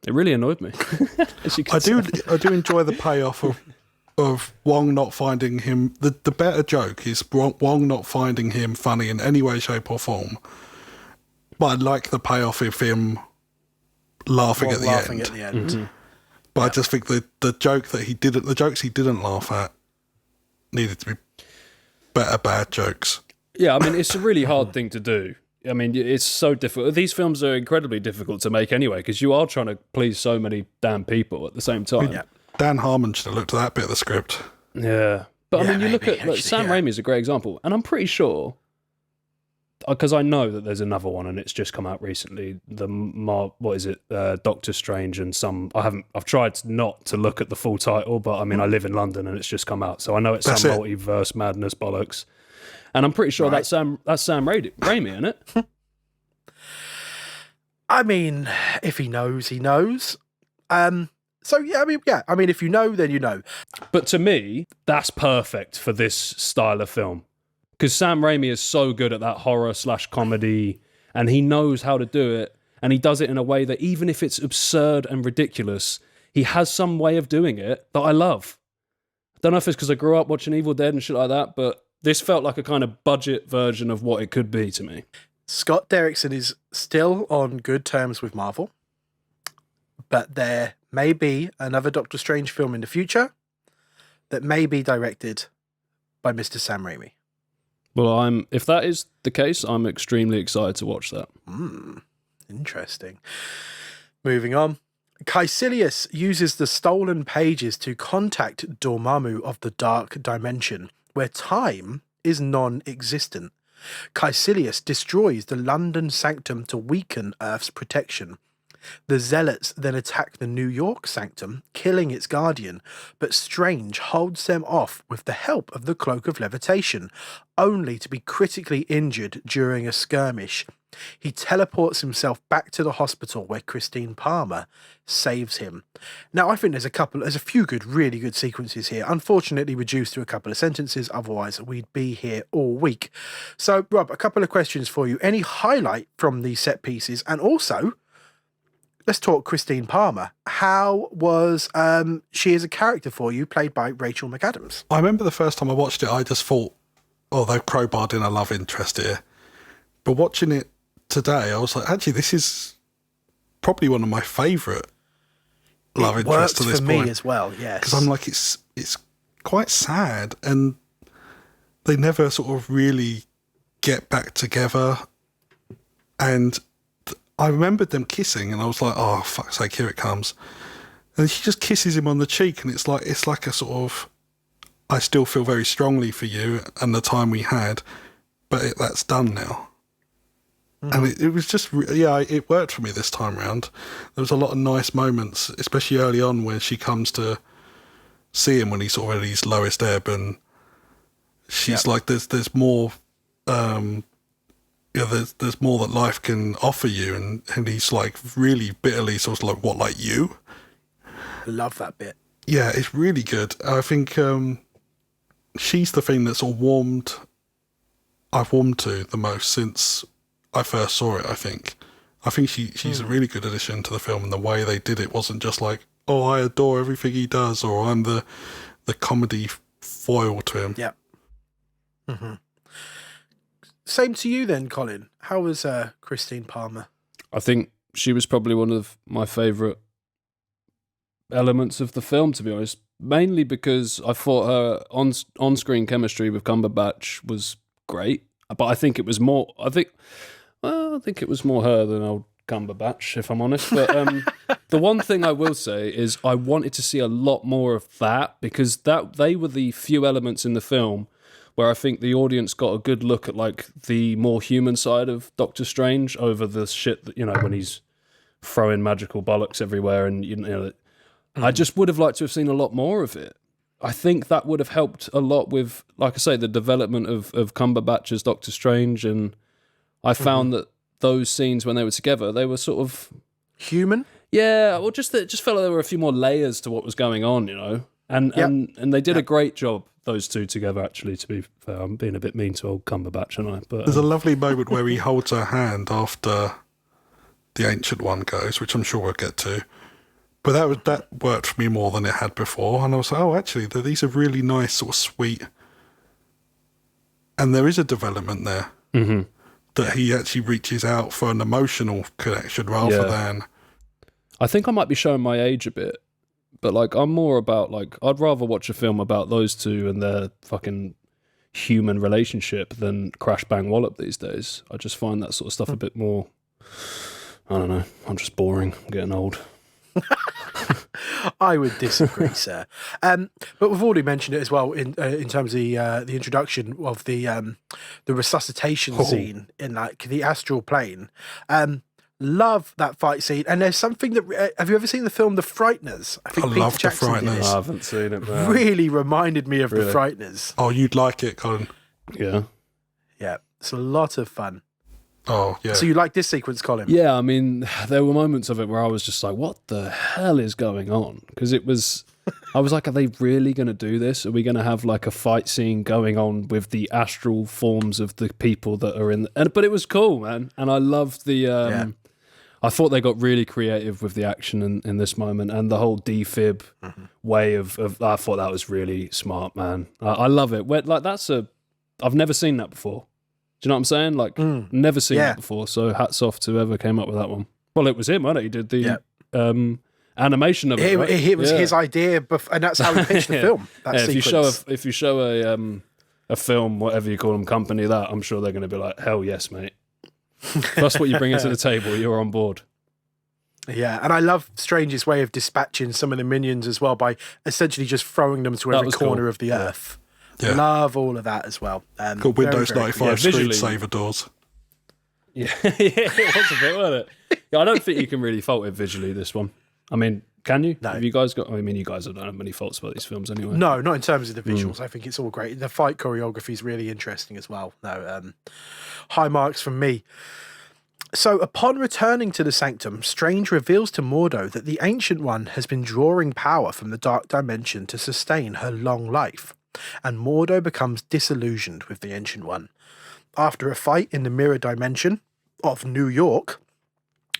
really annoyed me. I do enjoy the payoff of Wong not finding him. The better joke is Wong not finding him funny in any way, shape, or form. But I like the payoff of him laughing at the end. Mm-hmm. But I just think the jokes he didn't laugh at needed to be better bad jokes. Yeah, I mean, it's a really hard thing to do. I mean, it's so difficult. These films are incredibly difficult to make anyway, because you are trying to please so many damn people at the same time. Yeah. Dan Harmon should have looked at that bit of the script. Yeah. But I mean, you look at Sam Raimi is a great example, and I'm pretty sure, because I know that there's another one, and it's just come out recently. Doctor Strange and some. I've tried not to look at the full title, but I mean, I live in London, and it's just come out, so I know it's some multiverse madness bollocks. And I'm pretty sure that's Sam Raimi, isn't it? I mean, if he knows, he knows. So yeah, I mean, if you know, then you know. But to me, that's perfect for this style of film. Because Sam Raimi is so good at that horror/comedy, and he knows how to do it, and he does it in a way that even if it's absurd and ridiculous, he has some way of doing it that I love. I don't know if it's because I grew up watching Evil Dead and shit like that, but this felt like a kind of budget version of what it could be to me. Scott Derrickson is still on good terms with Marvel, but there may be another Doctor Strange film in the future that may be directed by Mr. Sam Raimi. Well, if that is the case, I'm extremely excited to watch that. Interesting. Moving on. Caecilius uses the stolen pages to contact Dormammu of the Dark Dimension, where time is non-existent. Caecilius destroys the London Sanctum to weaken Earth's protection. The Zealots then attack the New York Sanctum, killing its guardian, but Strange holds them off with the help of the Cloak of Levitation, only to be critically injured during a skirmish. He teleports himself back to the hospital where Christine Palmer saves him. Now, I think there's a few really good sequences here, unfortunately reduced to a couple of sentences, otherwise we'd be here all week. So, Rob, a couple of questions for you. Any highlight from these set pieces? And also, let's talk Christine Palmer. How was she as a character for you, played by Rachel McAdams? I remember the first time I watched it, I just thought, oh, they've crowbarred in a love interest here. But watching it today, I was like, actually, this is probably one of my favourite love interests to this point. It worked for me as well, yes. Because I'm like, it's quite sad, and they never sort of really get back together. And I remembered them kissing, and I was like, oh, fuck's sake, here it comes. And she just kisses him on the cheek, and it's like a sort of, I still feel very strongly for you and the time we had, but that's done now. And it was just, it worked for me this time round. There was a lot of nice moments, especially early on when she comes to see him when he's sort of at his lowest ebb, and she's like, there's more, there's more that life can offer you, and he's like really bitterly sort of like, what, like you? I love that bit. Yeah, it's really good. I think she's the thing that's all I've warmed to the most since I first saw it. I think she's a really good addition to the film, and the way they did it wasn't just like, oh, I adore everything he does, or I'm the comedy foil to him. Yeah. Mm-hmm. Same to you then, Colin. How was Christine Palmer? I think she was probably one of my favourite elements of the film, to be honest. Mainly because I thought her on-screen chemistry with Cumberbatch was great, but I think it was more. I think it was more her than old Cumberbatch, if I'm honest. But the one thing I will say is I wanted to see a lot more of that, because they were the few elements in the film where I think the audience got a good look at like the more human side of Doctor Strange over the shit that, when he's throwing magical bollocks everywhere, and I just would have liked to have seen a lot more of it. I think that would have helped a lot with, like I say, the development of Cumberbatch as Doctor Strange, and I found that those scenes when they were together, they were sort of human. Yeah, well, it just felt like there were a few more layers to what was going on, and they did a great job. those two together, actually, to be fair. I'm being a bit mean to old Cumberbatch, aren't I? But There's a lovely moment where he holds her hand after the Ancient One goes, which I'm sure we'll get to. But that worked for me more than it had before. And I was like, oh, actually, these are really nice, sort of sweet. And there is a development there. Mm-hmm. That he actually reaches out for an emotional connection rather than... I think I might be showing my age a bit. But, like, I'm more about, like, I'd rather watch a film about those two and their fucking human relationship than Crash Bang Wallop these days. I just find that sort of stuff a bit more, I don't know, I'm just boring. I'm getting old. I would disagree, sir. But we've already mentioned it as well in terms of the introduction of the resuscitation scene in, like, the astral plane. Love that fight scene. And there's something that... have you ever seen the film The Frighteners? I think I Peter love The Jackson did Frighteners. it. I haven't seen it, man. Really reminded me of The Frighteners. Oh, you'd like it, Colin. Yeah. Yeah, it's a lot of fun. Oh, yeah. So you like this sequence, Colin? Yeah, I mean, there were moments of it where I was just like, what the hell is going on? Because it was... I was like, are they really going to do this? Are we going to have, like, a fight scene going on with the astral forms of the people that are in... But it was cool, man. And I loved the... I thought they got really creative with the action in this moment, and the whole defib way of... I thought that was really smart, man. I love it. Like, I've never seen that before. Do you know what I'm saying? Like, never seen that before, so hats off to whoever came up with that one. Well, it was him, wasn't it? He did the animation of it, right? It was his idea, and that's how he pitched the film. That sequence. If you show a film, whatever you call them, company that, I'm sure they're going to be like, hell yes, mate. If that's what you bring to the table, you're on board. Yeah, and I love Strange's way of dispatching some of the minions as well by essentially just throwing them to every corner of the earth. Yeah. Love all of that as well. Got Windows 95 visually. screensaver doors. Yeah, it was a bit, wasn't it? Yeah, I don't think you can really fault it visually, this one. I mean, can you? No. Have you guys got... I mean, you guys don't have many faults about these films anyway. No, not in terms of the visuals. I think it's all great. The fight choreography is really interesting as well. No, high marks from me. So, upon returning to the Sanctum, Strange reveals to Mordo that the Ancient One has been drawing power from the Dark Dimension to sustain her long life, and Mordo becomes disillusioned with the Ancient One. After a fight in the Mirror Dimension of New York,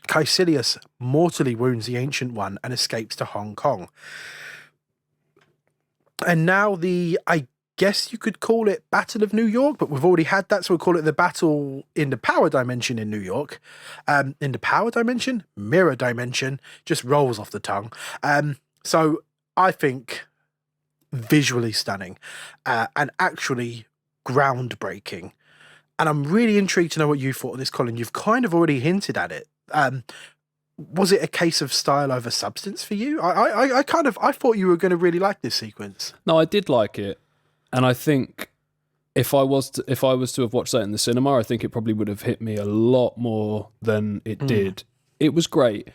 Caecilius mortally wounds the Ancient One and escapes to Hong Kong. And now I guess you could call it Battle of New York, but we've already had that, so we'll call it the battle in the Power Dimension in New York. In the Power Dimension? Mirror Dimension. Just rolls off the tongue. So I think visually stunning and actually groundbreaking. And I'm really intrigued to know what you thought of this, Colin. You've kind of already hinted at it. Was it a case of style over substance for you? I thought you were going to really like this sequence. No, I did like it. And I think if I was to have watched that in the cinema, I think it probably would have hit me a lot more than it did. It was great,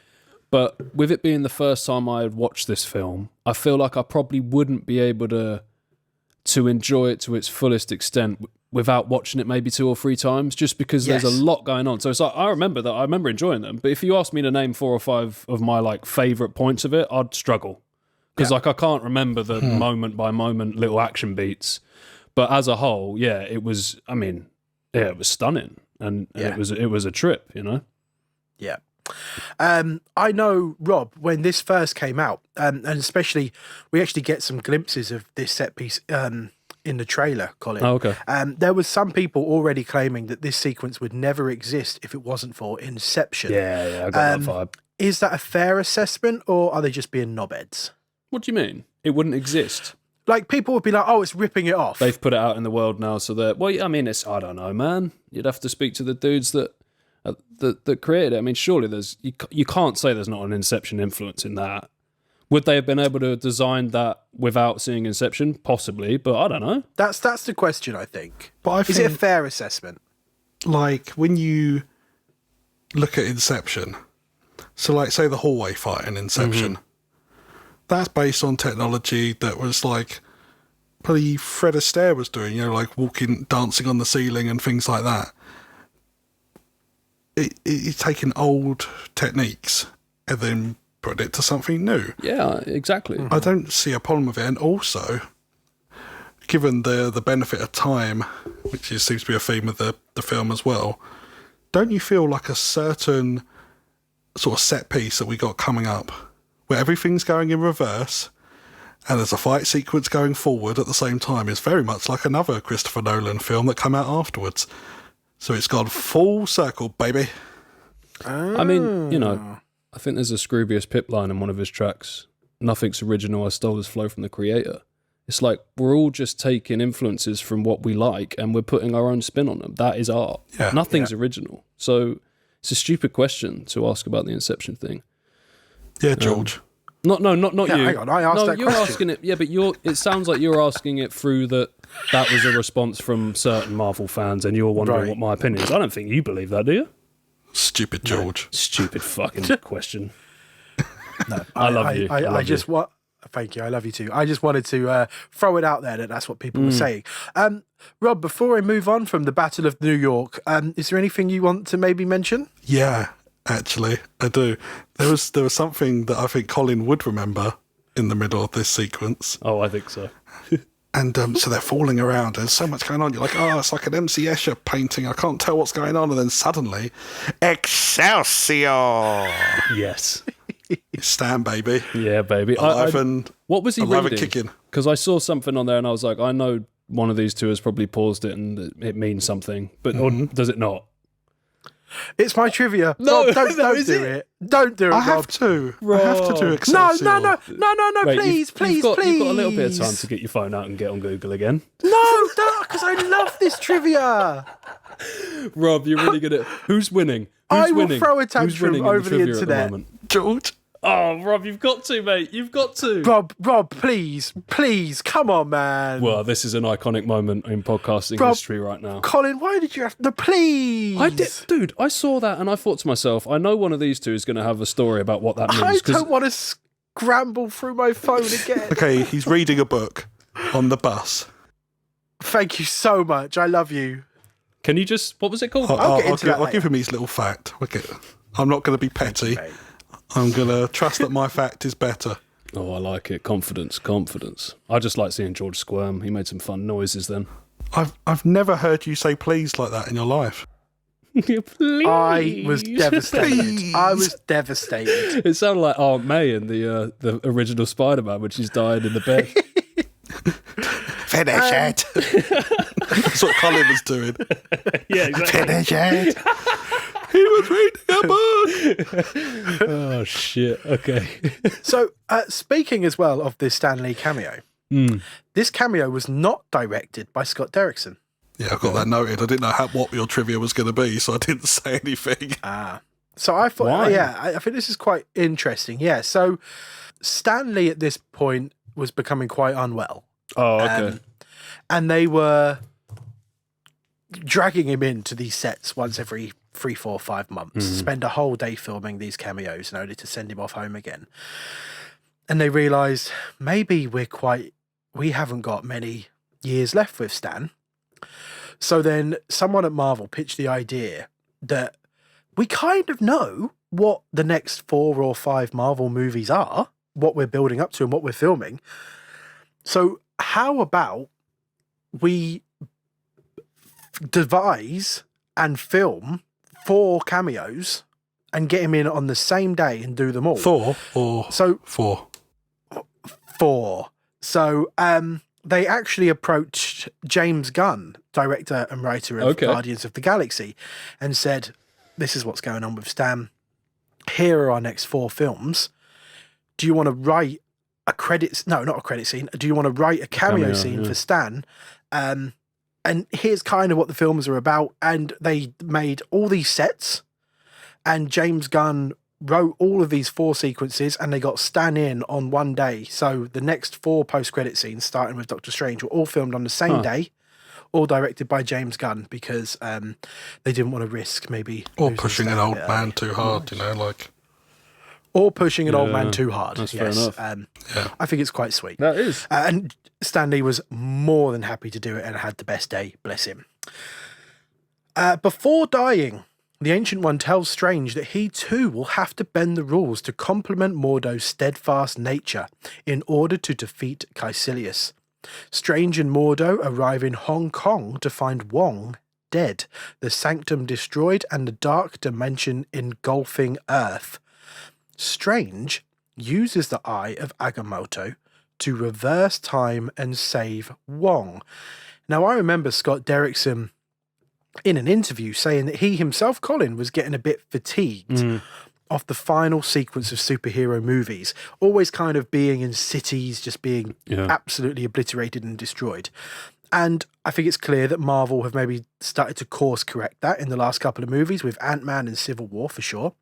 but with it being the first time I had watched this film, I feel like I probably wouldn't be able to enjoy it to its fullest extent without watching it maybe 2 or 3 times, just because there's a lot going on. So it's like, I remember enjoying them, but if you asked me to name 4 or 5 of my like favourite points of it, I'd struggle. Because like I can't remember the moment by moment little action beats, but as a whole, it was. I mean, it was stunning, and it was a trip, you know. Yeah, I know, Rob, when this first came out, and especially we actually get some glimpses of this set piece in the trailer, Colin. Oh, okay. There was some people already claiming that this sequence would never exist if it wasn't for Inception. Yeah, I got that vibe. Is that a fair assessment, or are they just being knobheads? What do you mean? It wouldn't exist? Like, people would be like, oh, it's ripping it off. They've put it out in the world now, so that... Well, I mean, I don't know, man. You'd have to speak to the dudes that created it. I mean, surely there's... You can't say there's not an Inception influence in that. Would they have been able to design that without seeing Inception? Possibly, but I don't know. That's the question, I think. But Is it a fair assessment? Like, when you look at Inception, so like, say the hallway fight in Inception... That's based on technology that was like probably Fred Astaire was doing, you know, like dancing on the ceiling and things like that. It's taking old techniques and then put it to something new. Yeah, exactly. I don't see a problem with it. And also, given the benefit of time, which seems to be a theme of the film as well, don't you feel like a certain sort of set piece that we got coming up, where everything's going in reverse and there's a fight sequence going forward at the same time, is very much like another Christopher Nolan film that came out afterwards. So it's gone full circle, baby. I mean, you know, I think there's a Scroobius Pip line in one of his tracks. Nothing's original, I stole this flow from the creator. It's like we're all just taking influences from what we like and we're putting our own spin on them. That is art. Yeah. Nothing's original. So it's a stupid question to ask about the Inception thing. Yeah, George. Not you. Hang on, I asked that you're question. asking it. Yeah, but it sounds like you're asking it through that was a response from certain Marvel fans, and you're wondering what my opinion is. I don't think you believe that, do you? Stupid George. Stupid fucking question. No, I love you. Thank you. I love you too. I just wanted to throw it out there that that's what people were saying. Rob, before I move on from the Battle of New York, is there anything you want to maybe mention? Yeah, actually, I do. There was something that I think Colin would remember in the middle of this sequence. Oh, I think so. And so they're falling around. There's so much going on. You're like, oh, it's like an MC Escher painting. I can't tell what's going on. And then suddenly, Excelsior! Yes. It's Stan, baby. Yeah, baby. What was he alive and reading? kicking. Because I saw something on there and I was like, I know one of these two has probably paused it and it means something, but or does it not? It's my trivia. No, Rob, don't is do it. Don't do it, I Rob. have to. I have to do No, Excelsior. no, Wait, please. You've got a little bit of time to get your phone out and get on Google again. No, because I love this trivia. Rob, you're really good at... Who's winning? I will throw a tantrum Who's winning over in the trivia internet. At the moment? George. Oh, Rob, you've got to, mate. You've got to. Rob, please, come on, man. Well, this is an iconic moment in podcasting history right now. Colin, why did you have to... Please. I did, dude. I saw that and I thought to myself, I know one of these two is going to have a story about what that means. I don't want to scramble through my phone again. Okay, he's reading a book on the bus. Thank you so much. I love you. Can you just... What was it called? I'll give him his little fact. Okay. I'm not going to be petty. I'm going to trust that my fact is better. Oh, I like it. Confidence. I just like seeing George squirm. He made some fun noises then. I've never heard you say please like that in your life. Please. I was devastated. It sounded like Aunt May in the original Spider-Man when she's dying in the bed. Finish it. That's what Colin was doing. Yeah, exactly. Finish it. He was reading a book. Oh, shit. Okay. So, speaking as well of this Stan Lee cameo, this cameo was not directed by Scott Derrickson. Yeah, I got that noted. I didn't know what your trivia was going to be, so I didn't say anything. So I thought, Why? I think this is quite interesting. Yeah, so Stan Lee at this point was becoming quite unwell. Oh, okay. And they were dragging him into these sets once every 3, 4, 5 months, spend a whole day filming these cameos in order to send him off home again. And they realised maybe we haven't got many years left with Stan. So then someone at Marvel pitched the idea that we kind of know what the next 4 or 5 Marvel movies are, what we're building up to and what we're filming. So how about we devise and film 4 cameos and get him in on the same day and do them all? 4 or 4? 4. So they actually approached James Gunn, director and writer of Guardians of the Galaxy, and said, this is what's going on with Stan. Here are our next 4 films. Do you want to write a credit... No, not a credit scene. Do you want to write a cameo scene for Stan? And here's kind of what the films are about. And they made all these sets, and James Gunn wrote all of these 4 sequences, and they got Stan in on one day. So the next 4 post-credit scenes, starting with Doctor Strange, were all filmed on the same day, all directed by James Gunn, because they didn't want to risk maybe... Or pushing an old man too hard, like... Or pushing an old man too hard. That's fair enough. I think it's quite sweet. That is. And Stan Lee was more than happy to do it and had the best day, bless him. Before dying, the Ancient One tells Strange that he too will have to bend the rules to complement Mordo's steadfast nature in order to defeat Caecilius. Strange and Mordo arrive in Hong Kong to find Wong dead, the sanctum destroyed, and the dark dimension engulfing Earth. Strange uses the Eye of Agamotto to reverse time and save Wong. Now, I remember Scott Derrickson in an interview saying that he himself, Colin, was getting a bit fatigued of the final sequence of superhero movies, always kind of being in cities, just being absolutely obliterated and destroyed. And I think it's clear that Marvel have maybe started to course correct that in the last couple of movies with Ant-Man and Civil War for sure.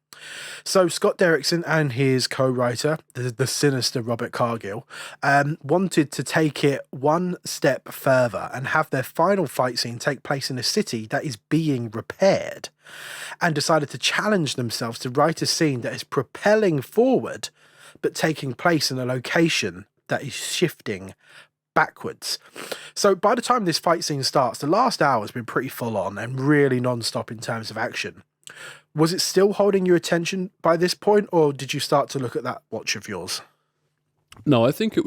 So Scott Derrickson and his co-writer, the sinister Robert Cargill, wanted to take it one step further and have their final fight scene take place in a city that is being repaired, and decided to challenge themselves to write a scene that is propelling forward but taking place in a location that is shifting backwards. So by the time this fight scene starts, the last hour has been pretty full on and really non-stop in terms of action. Was it still holding your attention by this point, or did you start to look at that watch of yours? No, I think I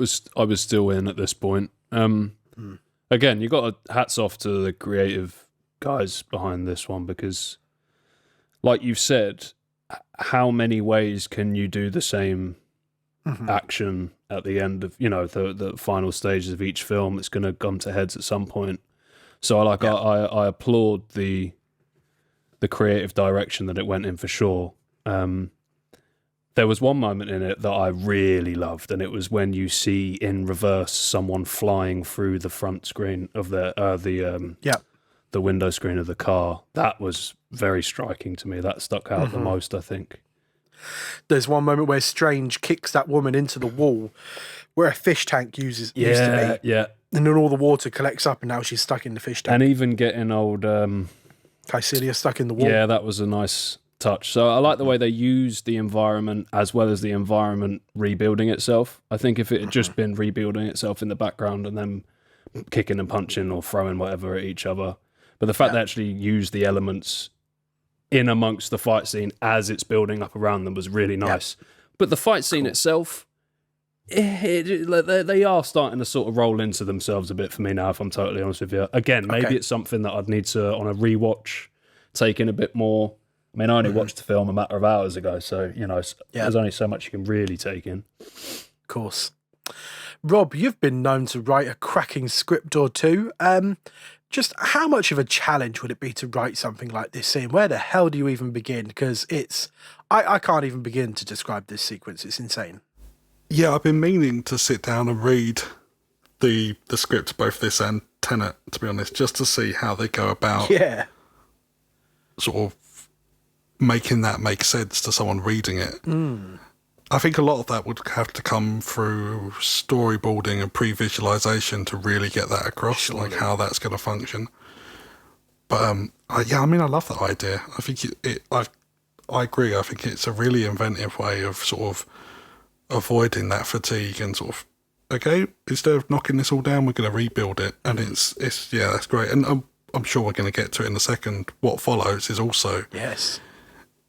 was still in at this point. Again, you got a hats off to the creative guys behind this one, because like you've said, how many ways can you do the same action at the end of, the final stages of each film? It's going to come to heads at some point. So I applaud the creative direction that it went in for sure. There was one moment in it that I really loved, and it was when you see in reverse someone flying through the front screen of the window screen of the car. That was very striking to me. That stuck out the most, I think. There's one moment where Strange kicks that woman into the wall where a fish tank used to be. Yeah. And then all the water collects up and now she's stuck in the fish tank. And even getting old... Caecilia stuck in the wall. Yeah, that was a nice touch. So I like the way they used the environment as well as the environment rebuilding itself. I think if it had just been rebuilding itself in the background and then kicking and punching or throwing whatever at each other. But the fact they actually used the elements in amongst the fight scene as it's building up around them was really nice. But the fight scene itself, they are starting to sort of roll into themselves a bit for me now, if I'm totally honest with you. Again, maybe it's something that I'd need to, on a rewatch, take in a bit more. I mean, I only watched the film a matter of hours ago, so, there's only so much you can really take in. Of course. Rob, you've been known to write a cracking script or two. Just how much of a challenge would it be to write something like this scene? Where the hell do you even begin? Because I can't even begin to describe this sequence. It's insane. Yeah, I've been meaning to sit down and read the script, both this and Tenet, to be honest, just to see how they go about sort of making that make sense to someone reading it. I think a lot of that would have to come through storyboarding and pre-visualization to really get that across, like how that's going to function. But I love that idea. I think I agree. I think it's a really inventive way of sort of avoiding that fatigue and sort of, okay, instead of knocking this all down, we're going to rebuild it. And it's that's great. And I'm sure we're going to get to it in a second. What follows is also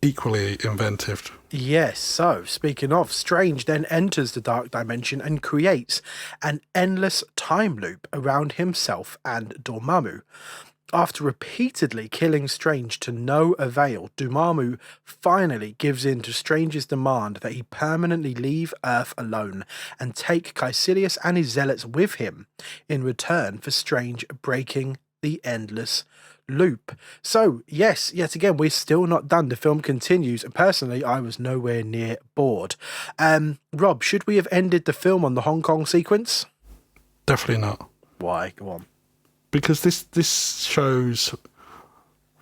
equally inventive. Yes, so speaking of, Strange then enters the dark dimension and creates an endless time loop around himself and Dormammu. After repeatedly killing Strange to no avail, Dormammu finally gives in to Strange's demand that he permanently leave Earth alone and take Caecilius and his zealots with him in return for Strange breaking the endless loop. So, yes, yet again, we're still not done. The film continues, and personally, I was nowhere near bored. Rob, should we have ended the film on the Hong Kong sequence? Definitely not. Why? Go on. Because this shows,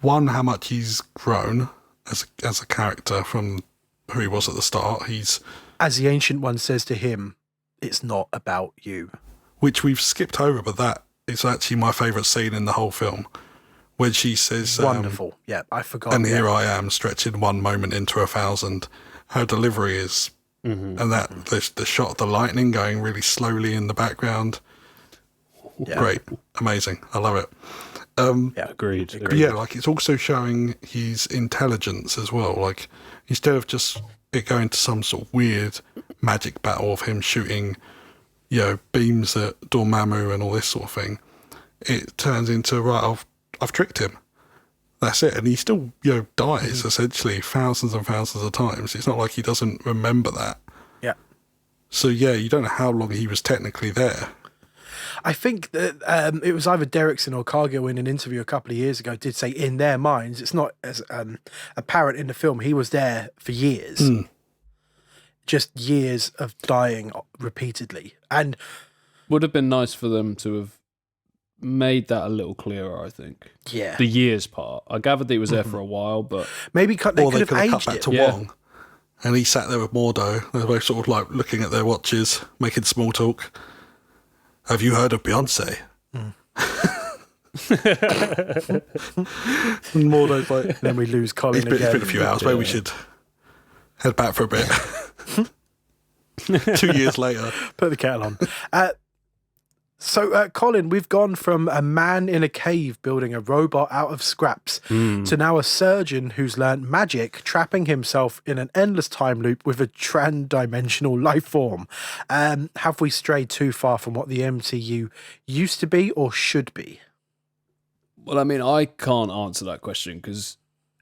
one, how much he's grown as a character from who he was at the start. He's, as the Ancient One says to him, it's not about you. Which we've skipped over, but that is actually my favourite scene in the whole film. When she says... Wonderful. I forgot. And here I am, stretching one moment into 1,000. Her delivery is... And that the shot of the lightning going really slowly in the background. Great. Amazing. I love it. Agreed. Yeah, like it's also showing his intelligence as well. Like, instead of just it going to some sort of weird magic battle of him shooting, beams at Dormammu and all this sort of thing, it turns into, right, I've tricked him. That's it. And he still, dies essentially thousands and thousands of times. It's not like he doesn't remember that. Yeah. So, you don't know how long he was technically there. I think that it was either Derrickson or Cargill in an interview a couple of years ago did say in their minds, it's not as apparent in the film, he was there for years. Just years of dying repeatedly. And would have been nice for them to have made that a little clearer, I think. Yeah. The years part. I gathered that he was there for a while, but... Maybe they could have cut aged back it. to Wong. And he sat there with Mordo. They were both sort of like looking at their watches, making small talk. Have you heard of Beyonce? And Mordo's like... Then we lose Colin It's again. been a few hours. Maybe we should head back for a bit. 2 years later. Put the kettle on. So, Colin, we've gone from a man in a cave building a robot out of scraps to now a surgeon who's learnt magic, trapping himself in an endless time loop with a trans-dimensional life form. Have we strayed too far from what the MCU used to be or should be? Well, I mean, I can't answer that question because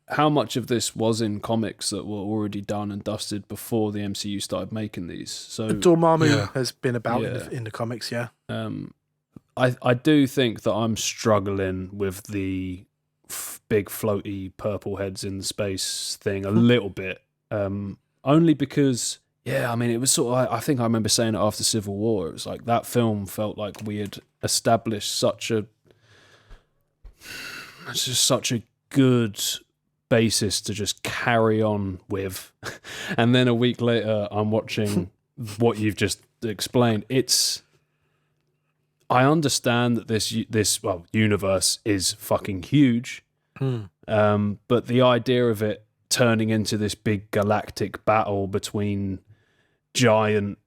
how much of this was in comics that were already done and dusted before the MCU started making these? So Dormammu has been about in the comics, yeah. I do think that I'm struggling with the big floaty purple heads in space thing a little bit. Only because, I mean, it was sort of, I think I remember saying it after Civil War. It was like that film felt like we had established such a good basis to just carry on with. And then a week later, I'm watching what you've just explained. I understand that this universe is fucking huge, but the idea of it turning into this big galactic battle between giant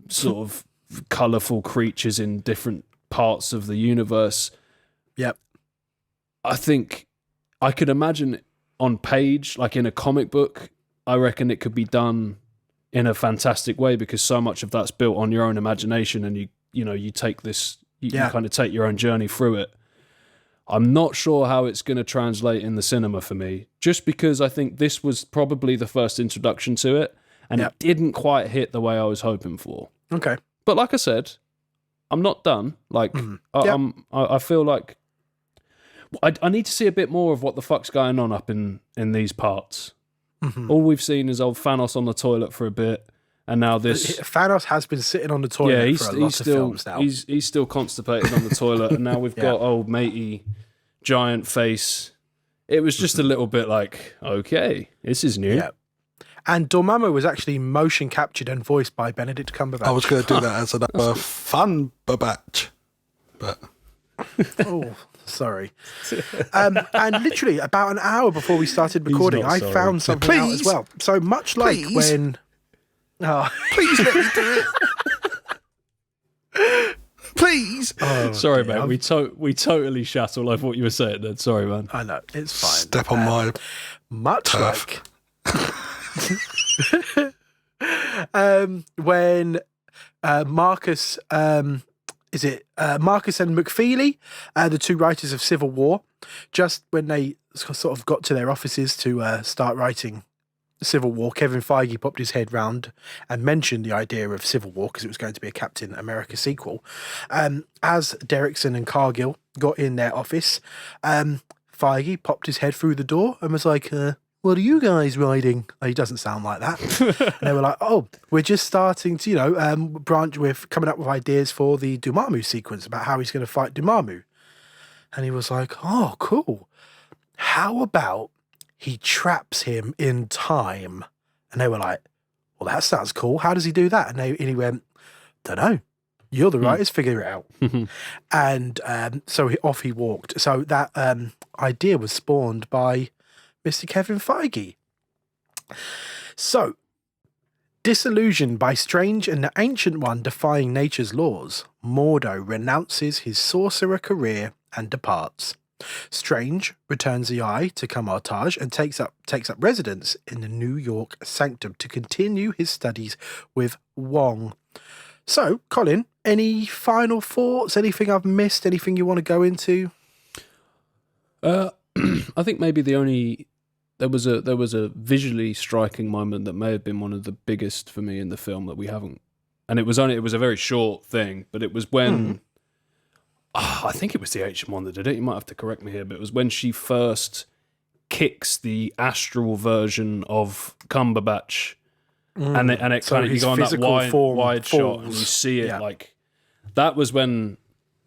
sort of colourful creatures in different parts of the universe, I think I could imagine on page, like in a comic book, I reckon it could be done in a fantastic way because so much of that's built on your own imagination and you take this, you kind of take your own journey through it. I'm not sure how it's going to translate in the cinema for me, just because I think this was probably the first introduction to it, and it didn't quite hit the way I was hoping for. Okay. But like I said, I'm not done. Like, I feel like I need to see a bit more of what the fuck's going on up in these parts. All we've seen is old Thanos on the toilet for a bit, and now this... Thanos has been sitting on the toilet for a lot of films now. He's still constipated on the toilet, and now we've got old matey, giant face. It was just a little bit like, okay, this is new. Yeah. And Dormammu was actually motion captured and voiced by Benedict Cumberbatch. I was going to do that as another fun batch, but... Oh, sorry. And literally about an hour before we started recording, I found something out as well. So much like when... Oh. Please let me do it. Please. Oh, sorry, mate. We totally shat all over what you were saying then. Sorry, man. I know. It's fine. Step on my much turf. Like... when Marcus... Marcus and McFeely, the two writers of Civil War, just when they sort of got to their offices to start writing Civil War, Kevin Feige popped his head round and mentioned the idea of Civil War because it was going to be a Captain America sequel. As Derrickson and Cargill got in their office, Feige popped his head through the door and was like, what are you guys writing? Oh, he doesn't sound like that. And they were like, oh, we're just starting to, branch with coming up with ideas for the Dormammu sequence about how he's going to fight Dormammu. And he was like, oh, cool. How about he traps him in time? And they were like, well, that sounds cool. How does he do that? And he went, don't know. You're the writers, figure it out. And so off he walked. So that idea was spawned by Mr. Kevin Feige. So, disillusioned by Strange and the Ancient One defying nature's laws, Mordo renounces his sorcerer career and departs. Strange returns the eye to Camartage and takes up residence in the New York Sanctum to continue his studies with Wong. So, Colin, any final thoughts? Anything I've missed? Anything you want to go into? I think maybe there was a visually striking moment that may have been one of the biggest for me in the film that we haven't, and it was a very short thing, but it was when I think it was the HM1 that did it. You might have to correct me here, but it was when she first kicks the astral version of Cumberbatch, and it So kind of, you his go on that physical form wide shot, and you falls. see it Yeah. like that was when.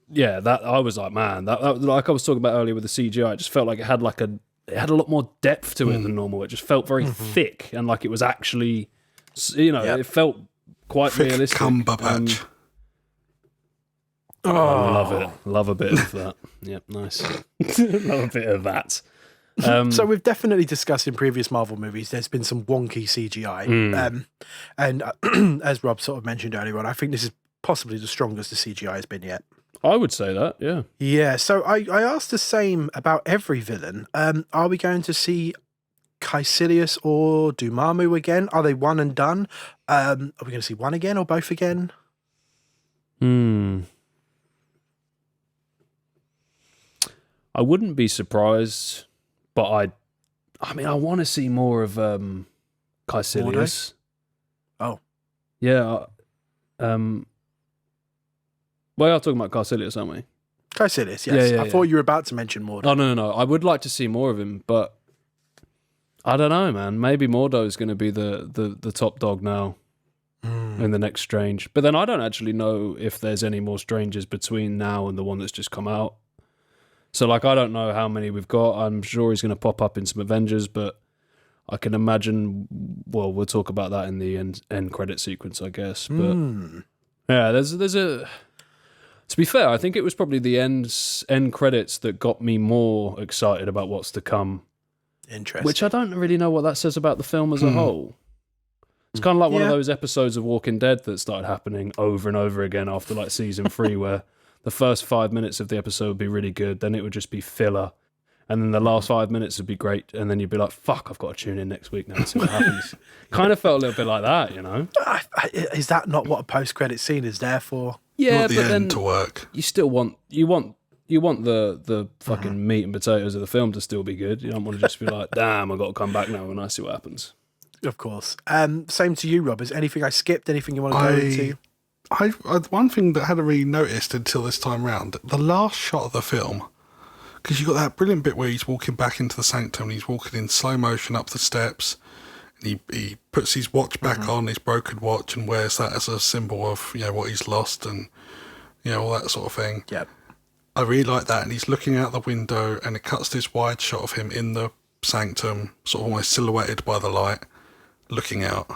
Yeah, that I was like, man, that like I was talking about earlier with the CGI, it just felt like it had a lot more depth to it than normal. It just felt very thick and like it was actually, it felt quite Thick realistic. Cumberbatch. I love it. Love a bit of that. Yep, nice. Love a bit of that. So we've definitely discussed in previous Marvel movies, there's been some wonky CGI. And as Rob sort of mentioned earlier on, I think this is possibly the strongest the CGI has been yet. I would say that, yeah. Yeah, so I asked the same about every villain. Are we going to see Caecilius or Dormammu again? Are they one and done? Are we going to see one again or both again? I wouldn't be surprised, but I mean, I want to see more of Caecilius. Oh. Yeah. We are talking about Caecilius, aren't we? Caecilius, yes. Yeah, I thought you were about to mention Mordo. Oh, no. I would like to see more of him, but I don't know, man. Maybe Mordo is going to be the top dog now in the next Strange. But then I don't actually know if there's any more Strangers between now and the one that's just come out. So, like, I don't know how many we've got. I'm sure he's going to pop up in some Avengers, but I can imagine, well, we'll talk about that in the end credit sequence, I guess. But yeah, there's a... To be fair, I think it was probably the end credits that got me more excited about what's to come. Interesting. Which I don't really know what that says about the film as a whole. It's kind of like one of those episodes of Walking Dead that started happening over and over again after like season 3, where the first 5 minutes of the episode would be really good, then it would just be filler, and then the last 5 minutes would be great, and then you'd be like, fuck, I've got to tune in next week now and see what happens. Kind of felt a little bit like that, you know? Is that not what a post-credit scene is there for? Yeah, Want the but end then to work. you still want the fucking meat and potatoes of the film to still be good. You don't want to just be like, damn, I've got to come back now and I see what happens. Of course. Same to you, Rob. Is anything I skipped? Anything you want to go into? I one thing that I hadn't really noticed until this time round, the last shot of the film, because you got that brilliant bit where he's walking back into the sanctum and he's walking in slow motion up the steps, and he puts his watch back on, his broken watch, and wears that as a symbol of, you know, what he's lost and, you know, all that sort of thing. Yep. I really like that, and he's looking out the window and it cuts this wide shot of him in the sanctum, sort of almost silhouetted by the light, looking out.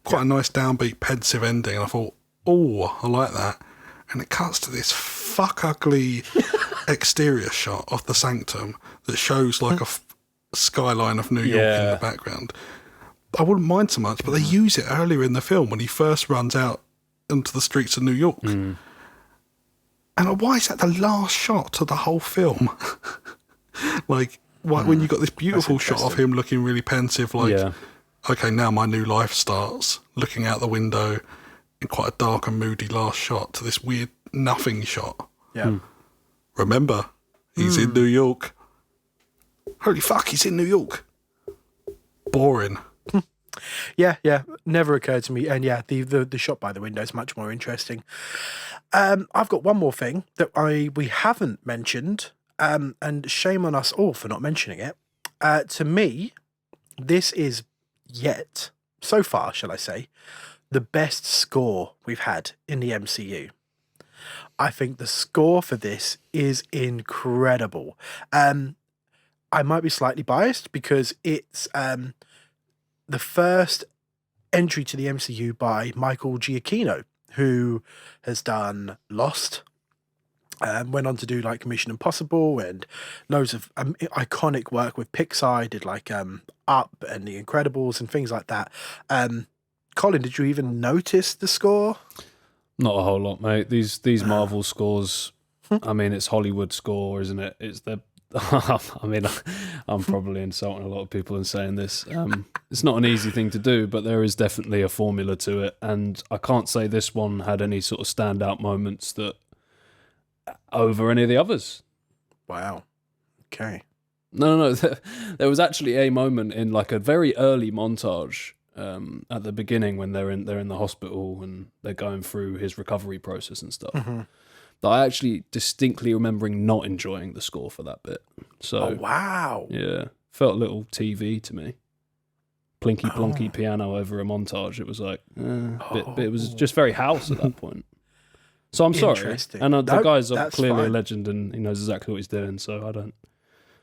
Quite a nice downbeat, pensive ending, and I thought, oh, I like that. And it cuts to this fuck ugly exterior shot of the sanctum that shows like a skyline of New York in the background. I wouldn't mind so much, but they use it earlier in the film when he first runs out into the streets of New York. And why is that the last shot of the whole film? Like, when you got this beautiful shot of him looking really pensive, like, okay, now my new life starts, looking out the window in quite a dark and moody last shot, to this weird nothing shot. Yeah. Remember, he's in New York. Holy fuck, he's in New York. Boring. Yeah. Never occurred to me. And yeah, the shot by the window is much more interesting. I've got one more thing that we haven't mentioned, and shame on us all for not mentioning it. To me, this is so far, shall I say, the best score we've had in the MCU. I think the score for this is incredible. I might be slightly biased because it's the first entry to the MCU by Michael Giacchino, who has done Lost, went on to do like Mission Impossible and loads of iconic work with Pixar. Did like Up and The Incredibles and things like that. Colin, did you even notice the score? Not a whole lot, mate. These Marvel scores, I mean, it's Hollywood score, isn't it? I mean, I'm probably insulting a lot of people in saying this. It's not an easy thing to do, but there is definitely a formula to it, and I can't say this one had any sort of standout moments that over any of the others. Wow. Okay. No. There was actually a moment in like a very early montage at the beginning when they're in the hospital and they're going through his recovery process and stuff. Mm-hmm. That I actually distinctly remembering not enjoying the score for that bit. So Oh, wow. yeah, felt a little TV to me. Plinky plonky piano over a montage. It was like, it was just very house at that point. So I'm sorry. Interesting. And the No, guy's that's clearly a fine. legend and he knows exactly what he's doing. So I don't.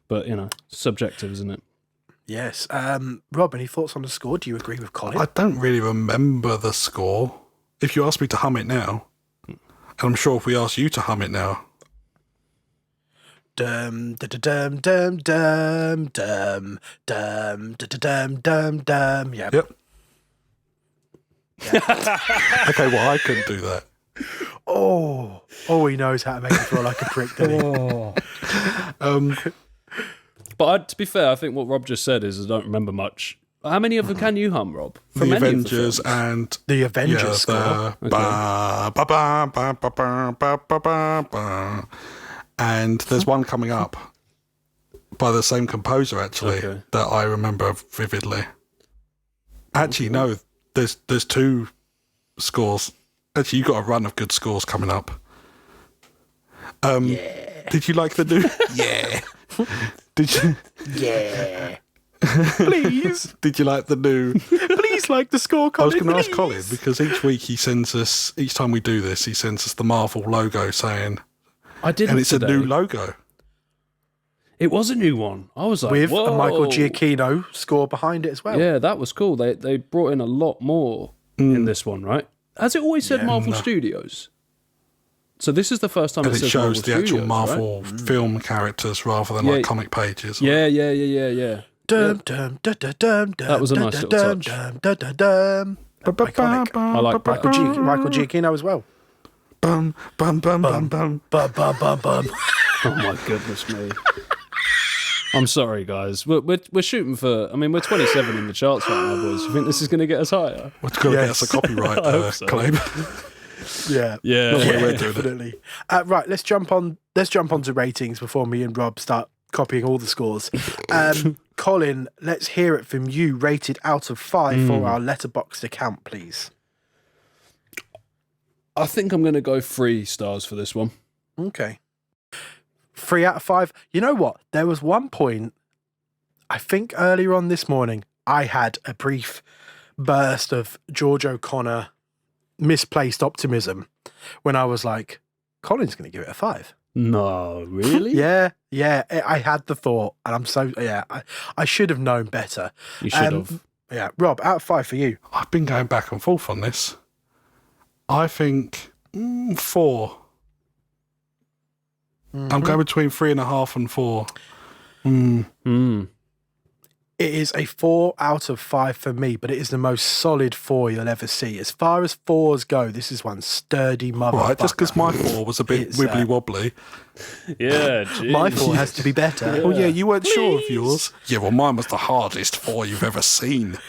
But subjective, isn't it? Yes. Rob, any thoughts on the score? Do you agree with Colin? I don't really remember the score. If you ask me to hum it now, and I'm sure if we ask you to hum it now, Dum da da dum dum dum dum dum da da dum dum dum. Yep. yep. Okay, well, I couldn't do that. Oh, he knows how to make you feel like a prick, doesn't he? But to be fair, I think what Rob just said is I don't remember much. How many of them can you hum, Rob? From The any of Avengers films? and The Avengers yeah, score. the ba ba ba ba ba ba ba ba ba ba. And there's one coming up by the same composer actually Okay. that I remember vividly. Actually, no, there's two scores. Actually, you got a run of good scores coming up. Did you like the new? Yeah. Did you? Yeah. Please. Did you like the new? Please like the score, I Colin. was going to ask please. Colin because each week he sends us. Each time we do this, he sends us the Marvel logo saying, I didn't. and it's today. a new logo. It was a new one. I was like, With whoa. a Michael Giacchino score behind it as well. Yeah, that was cool. They brought in a lot more in this one, right? Has it always said Marvel Studios? So this is the first time And it it says shows Marvel the actual Studios, Marvel film characters rather than like comic pages. Right? Yeah. Dum dum da da dum dum. That was a nice little dum, touch. Dum dum dum dum. Iconic. I like that. Michael Giacchino as well. Bum bum bum bum bum. Bum bum bum bum. Oh my goodness me. I'm sorry, guys. We're shooting for. I mean, we're 27 in the charts right now, boys. You think this is going to get us higher? What's going to get Yes. us a copyright I hope so. claim? Yeah. Yeah. Not the way Yeah, we're doing it. definitely. Right, let's jump on to ratings before me and Rob start copying all the scores. Colin, let's hear it from you. Rated out of 5 for our letterboxd account, please. I think I'm going to go 3 stars for this one. Okay. 3 out of 5. You know what? There was one point, I think earlier on this morning, I had a brief burst of George O'Connor misplaced optimism when I was like, Colin's going to give it a 5. No, really? Yeah, I had the thought, and I'm so, I should have known better. You should have. Yeah, Rob, out of 5 for you. I've been going back and forth on this. I think 4. I'm going between 3.5 and 4. It is a 4 out of 5 for me, but it is the most solid 4 you'll ever see. As far as 4s go, this is one sturdy motherfucker. Right, just because my 4 was a bit It's, wibbly wobbly. Yeah, geez. My 4 has to be better. Oh yeah, you weren't sure of yours. Yeah, well, mine was the hardest 4 you've ever seen.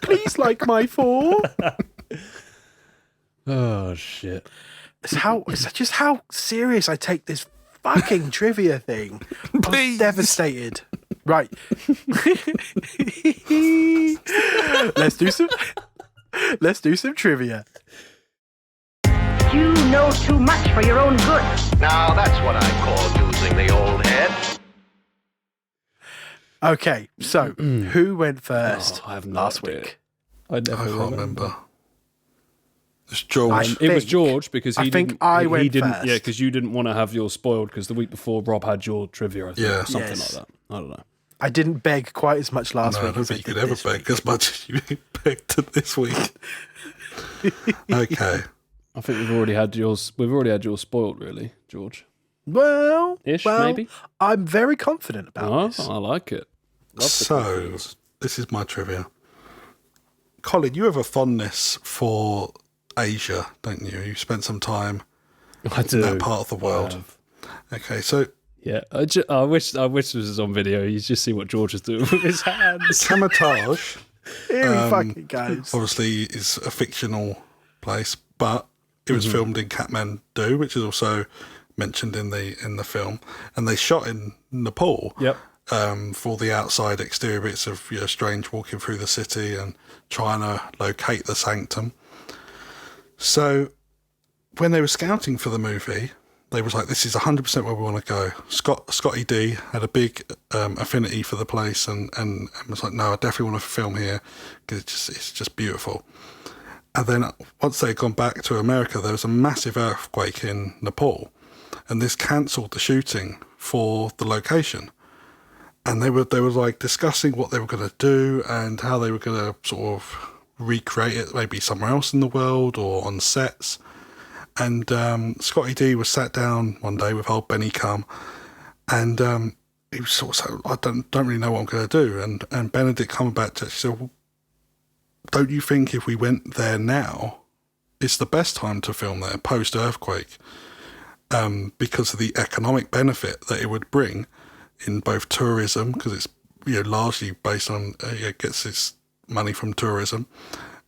Please like my 4. Oh, shit. It's just how serious I take this fucking trivia thing. I'm Please. devastated. Right. Let's do some trivia. You know too much for your own good. Now that's what I call using the old head. Okay, so who went first I have no last idea. week? I I never can't remember. It's George. It was think- George because he I think didn't. I he went didn't. first. Yeah, because you didn't want to have yours spoiled because the week before Rob had your trivia. I think, Yeah. or something Yes. like that. I don't know. I didn't beg quite as much last No, I week don't as I think did you could ever this beg week. as much as you begged this week. Okay. I think we've already had yours. We've already had yours spoiled, really, George. Well, Ish, well, maybe? I'm very confident about Oh, this. I like it. Love the So, confidence. this is my trivia. Colin, you have a fondness for Asia, don't you? You spent some time I do. in that part of the world. Okay, so Yeah, I wish this was on video. You just see what George is doing with his hands. Hermitage, Here he fucking goes. obviously, is a fictional place, but it was filmed in Kathmandu, which is also mentioned in the film, and they shot in Nepal. Yep. For the outside exterior bits of Strange walking through the city and trying to locate the sanctum. So when they were scouting for the movie, they was like, "This is 100% where we want to go." Scotty D had a big affinity for the place and was like, "No, I definitely want to film here because it's just beautiful." And then once they'd gone back to America, there was a massive earthquake in Nepal, and this cancelled the shooting for the location. And they were like discussing what they were going to do and how they were going to sort of recreate it maybe somewhere else in the world or on sets. And Scotty D was sat down one day with old Benny Cum, and he was sort of saying, "I don't really know what I'm going to do." And Benedict Cumberbatch actually said, "Well, don't you think if we went there now, it's the best time to film there post earthquake, because of the economic benefit that it would bring." In both tourism, because it's largely based on it gets its money from tourism,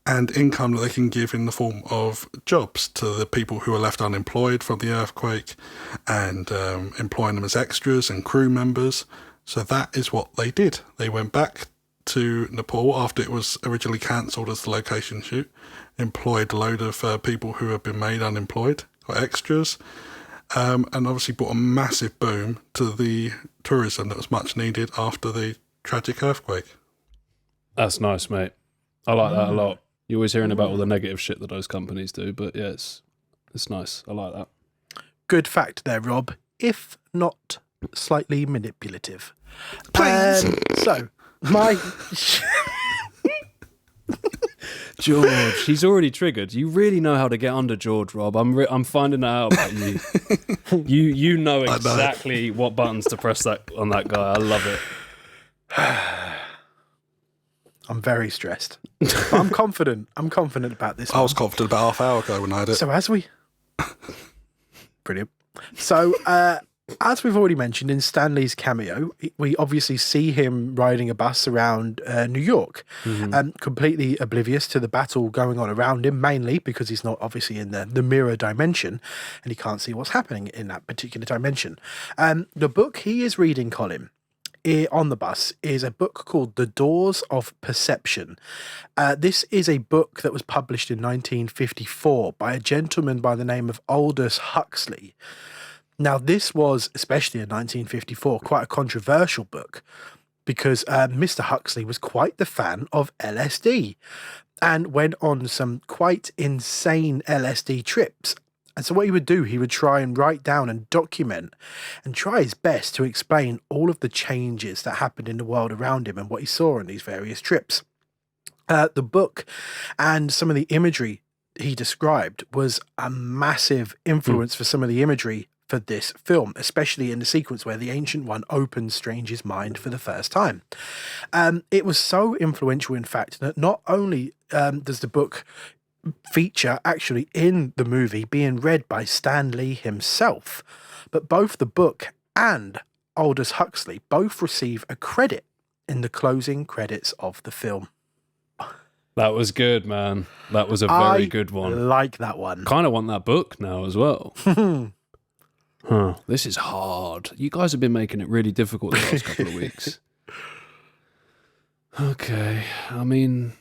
and income that they can give in the form of jobs to the people who are left unemployed from the earthquake, and employing them as extras and crew members. So that is what they did. They went back to Nepal after it was originally cancelled as the location shoot, employed a load of people who had been made unemployed, got extras. And obviously brought a massive boom to the tourism that was much needed after the tragic earthquake. That's nice, mate. I like that a lot. You're always hearing about all the negative shit that those companies do, but yeah, it's nice. I like that. Good fact there, Rob, if not slightly manipulative. Please. So, my... George, he's already triggered. You really know how to get under George, Rob. I'm finding that out about you. you know exactly what buttons to press on that guy. I love it. I'm very stressed. But I'm confident. I'm confident about this. I was confident about half hour ago when I had it. So Brilliant. So, as we've already mentioned in Stanley's cameo, we obviously see him riding a bus around New York, completely oblivious to the battle going on around him, mainly because he's not obviously in the mirror dimension and he can't see what's happening in that particular dimension. The book he is reading, Colin, on the bus is a book called The Doors of Perception. This is a book that was published in 1954 by a gentleman by the name of Aldous Huxley. Now, this was, especially in 1954, quite a controversial book because Mr. Huxley was quite the fan of LSD and went on some quite insane LSD trips. And so what he would do, he would try and write down and document and try his best to explain all of the changes that happened in the world around him and what he saw on these various trips. The book and some of the imagery he described was a massive influence for some of the imagery for this film, especially in the sequence where the Ancient One opens Strange's mind for the first time. It was so influential, in fact, that not only does the book feature actually in the movie being read by Stan Lee himself, but both the book and Aldous Huxley both receive a credit in the closing credits of the film. That was good, man. That was a very good one. I like that one. Kind of want that book now as well. This is hard. You guys have been making it really difficult the last couple of weeks. Okay, I mean...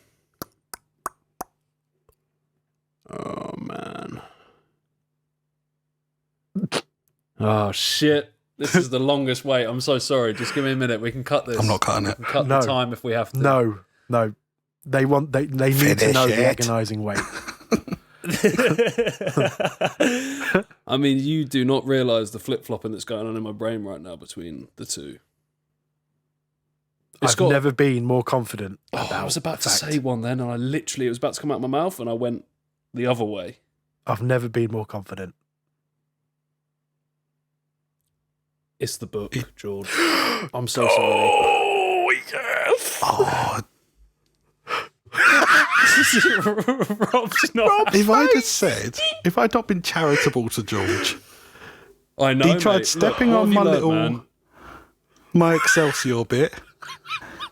Oh, man. Oh, shit. This is the longest wait. I'm so sorry. Just give me a minute. We can cut this. I'm not cutting it. We can cut the time if we have to. No. They need to know the agonising wait. I mean, you do not realise the flip-flopping that's going on in my brain right now between the two. I've never been more confident about I was about to say one then, and it was about to come out of my mouth, and I went the other way. I've never been more confident. It's the book, George. I'm so sorry. Oh, yes. Oh, Rob's not. if I'd not been charitable to George I know. He tried mate. stepping Look, on what my have you learnt, little, man? my Excelsior bit,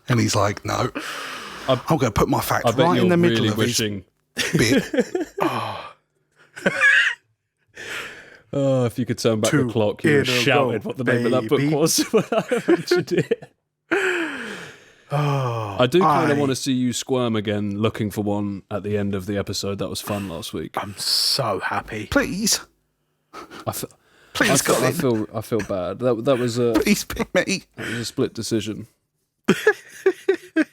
and he's like, "No, I'm going to put my fact I bet right you're in the middle really of wishing. his bit." Oh, if you could turn back the Two clock, you would have in a shouted row, what the name of that book baby. was when I mentioned it. Oh, I do kind of want to see you squirm again, looking for one at the end of the episode. That was fun last week. I'm so happy. Please, I feel, please, Colin. I feel bad. That was a Please pick me. split decision. You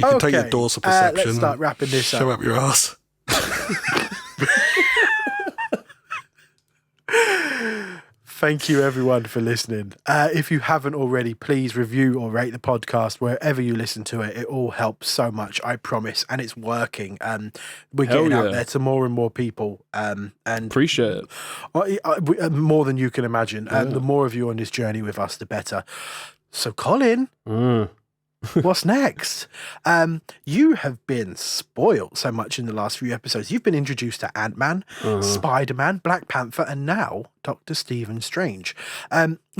can take your doors of perception. Let's start and wrapping this show up. up your ass. Thank you, everyone, for listening. If you haven't already, please review or rate the podcast wherever you listen to it. It all helps so much, I promise, and it's working. We're Hell getting out yeah. there to more and more people, and Appreciate it. more than you can imagine. And the more of you on this journey with us, the better. So, Colin, what's next? You have been spoiled so much in the last few episodes. You've been introduced to Ant-Man, Spider-Man, Black Panther, and now Dr. Stephen Strange.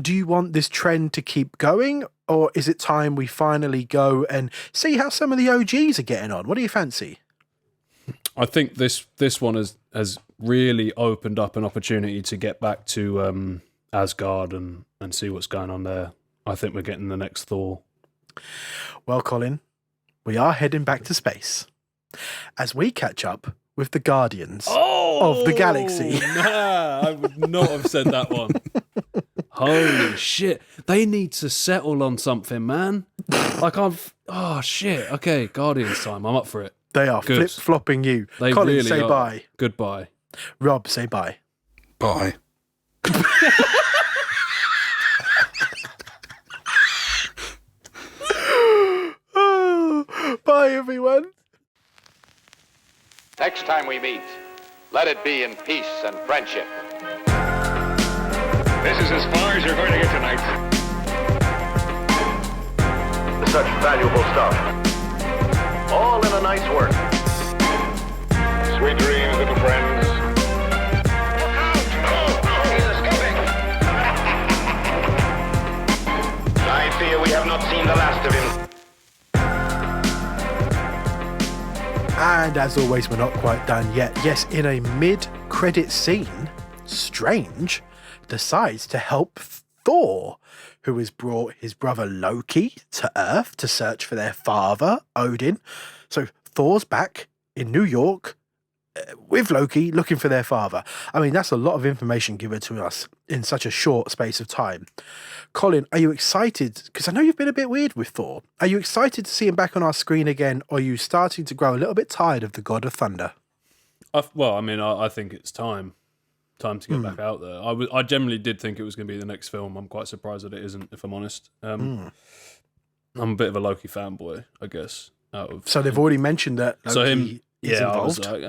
Do you want this trend to keep going, or is it time we finally go and see how some of the OGs are getting on? What do you fancy? I think this one has really opened up an opportunity to get back to Asgard and see what's going on there. I think we're getting the next Thor. Well, Colin, we are heading back to space as we catch up with the Guardians of the Galaxy. Nah, I would not have said that one. Holy shit. They need to settle on something, man. Oh shit. Okay, Guardians time. I'm up for it. They are Good. flip-flopping you. They Colin, really say are. bye. Goodbye. Rob, say bye. Bye. Bye, everyone. Next time we meet, let it be in peace and friendship. This is as far as you're going to get tonight. Such valuable stuff. All in a nice work. Sweet dreams, little friends. He's escaping. I fear we have not seen the last of him. And as always, we're not quite done yet. Yes, in a mid-credit scene, Strange decides to help Thor, who has brought his brother Loki to Earth to search for their father, Odin. So Thor's back in New York with Loki looking for their father. I mean, that's a lot of information given to us in such a short space of time. Colin, are you excited? Because I know you've been a bit weird with Thor. Are you excited to see him back on our screen again, or are you starting to grow a little bit tired of the God of Thunder? I think it's time to get back out there. I generally did think it was going to be the next film. I'm quite surprised that it isn't, if I'm honest. I'm a bit of a Loki fanboy, I guess. So they've already mentioned that Loki is involved. I was like,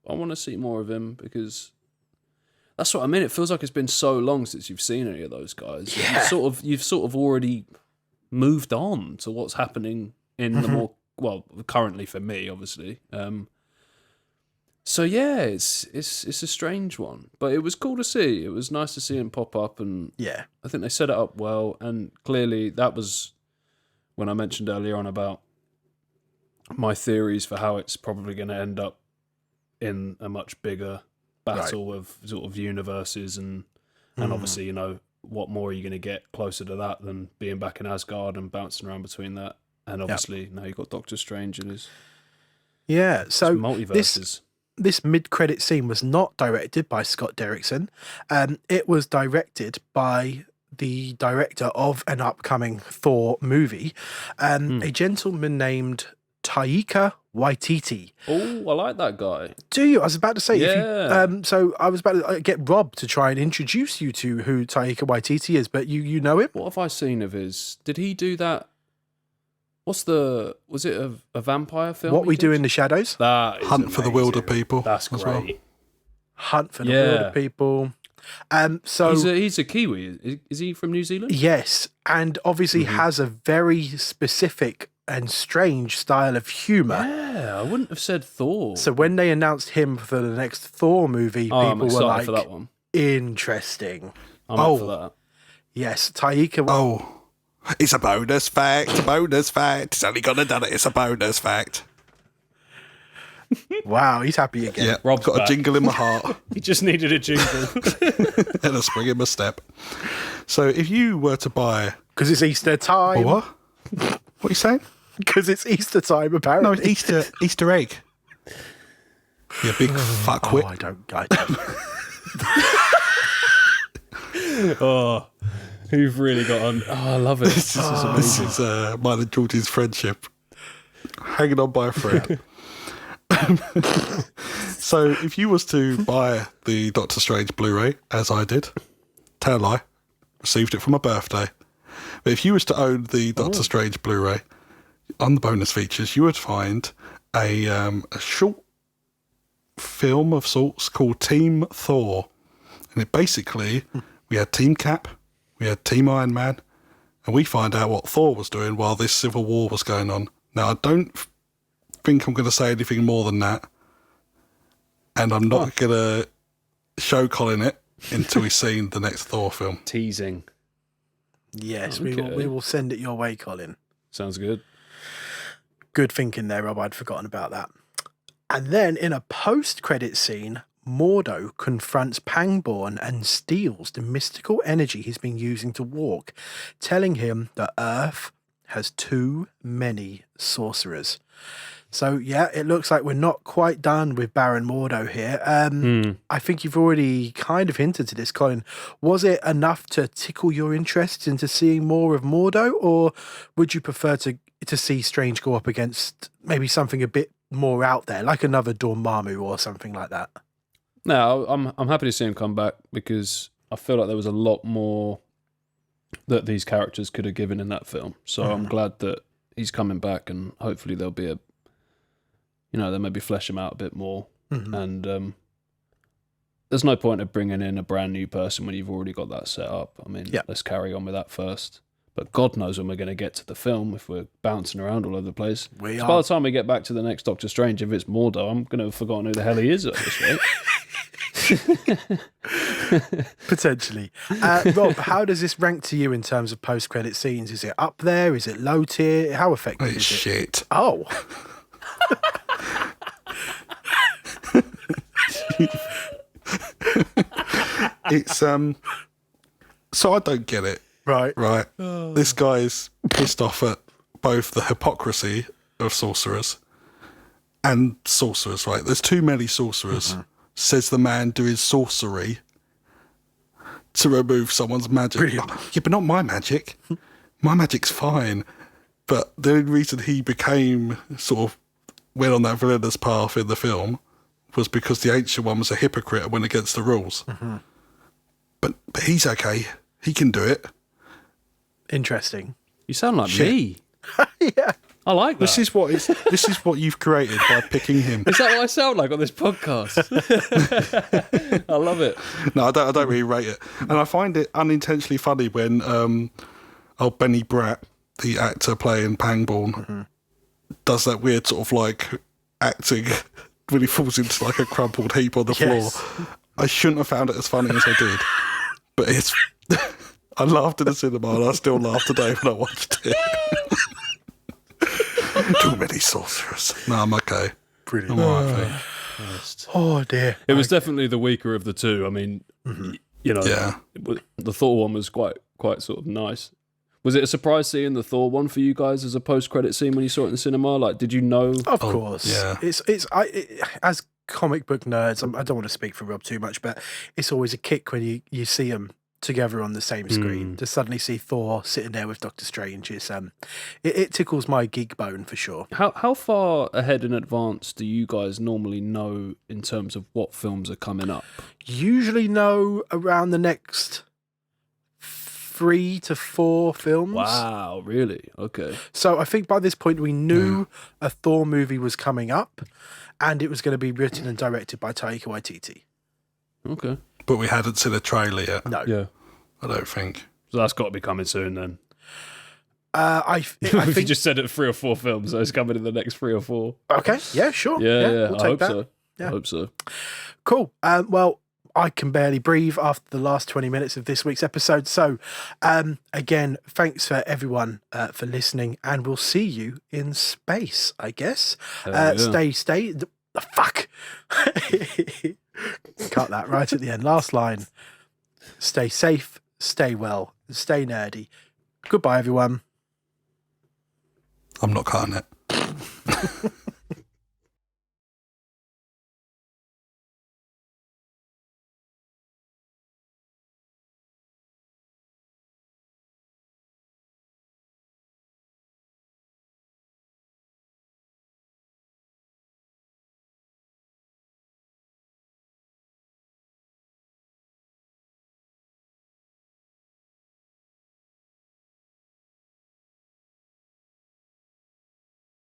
I want to see more of him because that's what I mean. It feels like it's been so long since you've seen any of those guys. Yeah. You've sort of already moved on to what's happening in the more, well, currently for me, obviously. So yeah, it's a strange one, but it was cool to see. It was nice to see him pop up, and Yeah. I think they set it up well. And clearly, that was when I mentioned earlier on about my theories for how it's probably going to end up in a much bigger battle of sort of universes, and obviously, you know, what more are you going to get closer to that than being back in Asgard and bouncing around between that? And obviously, now you've got Doctor Strange and his So multiverses. This mid-credit scene was not directed by Scott Derrickson. It was directed by the director of an upcoming Thor movie, a gentleman named Taika Waititi. Oh, I like that guy. Do you? I was about to say. Yeah. If you, so I was about to get Rob to try and introduce you to who Taika Waititi is, but you know him? What have I seen of his? Did he do that? Was it a vampire film? What he We did? Do in the Shadows? That is Hunt for the Wilder amazing. People. That's as great. well. Hunt for the Yeah. Wilder People. So He's a Kiwi. Is he from New Zealand? yes, and obviously has a very specific and strange style of humour. Yeah, I wouldn't have said Thor. So when they announced him for the next Thor movie, I'm people were excited like, for that one. Interesting. I'm up for that. Yes, Taika. Oh, it's a bonus fact. It's only gonna done it. It's a bonus fact. Wow, he's happy again. Yeah, Rob's got back. a jingle in my heart He just needed a jingle. and a spring in my step. So if you were to buy Because it's Easter time. what? What are you saying? Because it's Easter time, No, apparently. it's Easter egg. You big fuckwit. Oh, I don't. Oh, you've really got on. Oh, I love it. This is mine and George's friendship. Hanging on by a thread. So if you was to buy the Doctor Strange Blu-ray, as I did, tell a lie, received it for my birthday. But if you was to own the Doctor Strange Blu-ray, on the bonus features, you would find a short film of sorts called Team Thor. And it basically, we had Team Cap, we had Team Iron Man, and we find out what Thor was doing while this civil war was going on. Now, I don't think I'm going to say anything more than that. And I'm not going to show Colin it until he's seen the next Thor film. Teasing. Yes, Okay. we will send it your way, Colin. Sounds good. Good thinking there, Rob. I'd forgotten about that. And then in a post-credit scene, Mordo confronts Pangborn and steals the mystical energy he's been using to walk, telling him that Earth has too many sorcerers. So, yeah, it looks like we're not quite done with Baron Mordo here. I think you've already kind of hinted to this, Colin. Was it enough to tickle your interest into seeing more of Mordo, or would you prefer to see Strange go up against maybe something a bit more out there, like another Dormammu or something like that? No, I'm happy to see him come back because I feel like there was a lot more that these characters could have given in that film. So I'm glad that he's coming back, and hopefully there'll be they'll maybe flesh him out a bit more. And there's no point of bringing in a brand new person when you've already got that set up. I mean, let's carry on with that first. But God knows when we're going to get to the film if we're bouncing around all over the place. We So are. by the time we get back to the next Doctor Strange, if it's Mordo, I'm going to have forgotten who the hell he is at this rate. Potentially. Rob, how does this rank to you in terms of post-credit scenes? Is it up there? Is it low tier? How effective It's is it? shit. Oh. It's so I don't get it. Right. This guy's pissed off at both the hypocrisy of sorcerers and sorcerers, right? There's too many sorcerers, says the man doing sorcery to remove someone's magic. Brilliant. Yeah, but not my magic. My magic's fine. But the only reason he became sort of went on that villainous path in the film was because the Ancient One was a hypocrite and went against the rules. But he's okay. He can do it. Interesting. You sound like Shit. me. Yeah. I like that. This is what you've created by picking him. Is that what I sound like on this podcast? I love it. No, I don't really rate it, and I find it unintentionally funny when Benny Bratt, the actor playing Pangborn, does that weird sort of like acting when he falls into like a crumpled heap on the Yes. floor. I shouldn't have found it as funny as I did, but it's. I laughed in the cinema, and I still laugh today when I watched it. Too many sorcerers. No, I'm okay. Brilliant. I'm all right, I think. Oh, dear. It was definitely the weaker of the two. I mean, Yeah. the Thor one was quite sort of nice. Was it a surprise seeing the Thor one for you guys as a post-credit scene when you saw it in the cinema? Like, did you know? Of course. yeah. As comic book nerds, I don't want to speak for Rob too much, but it's always a kick when you see them together on the same screen. To suddenly see Thor sitting there with Doctor Strange is it tickles my geek bone for sure. How far ahead in advance do you guys normally know in terms of what films are coming up? Usually know around the next 3 to 4 films. Wow, really? Okay. So I think by this point we knew a Thor movie was coming up, and it was going to be written and directed by Taika Waititi. Okay. But we hadn't seen a trailer yet. No. Yeah. I don't think. So that's got to be coming soon then. I If you think. just said it 3 or 4 films, so it's coming in the next 3 or 4. Okay. Yeah. Sure. Yeah, We'll I take hope that. so. Yeah. I hope so. Cool. Well, I can barely breathe after the last 20 minutes of this week's episode. So, again, thanks for everyone for listening, and we'll see you in space, I guess. Yeah. Stay. The fuck. Cut that right at the end. Last line. Stay safe, stay well, stay nerdy. Goodbye, everyone. I'm not cutting it.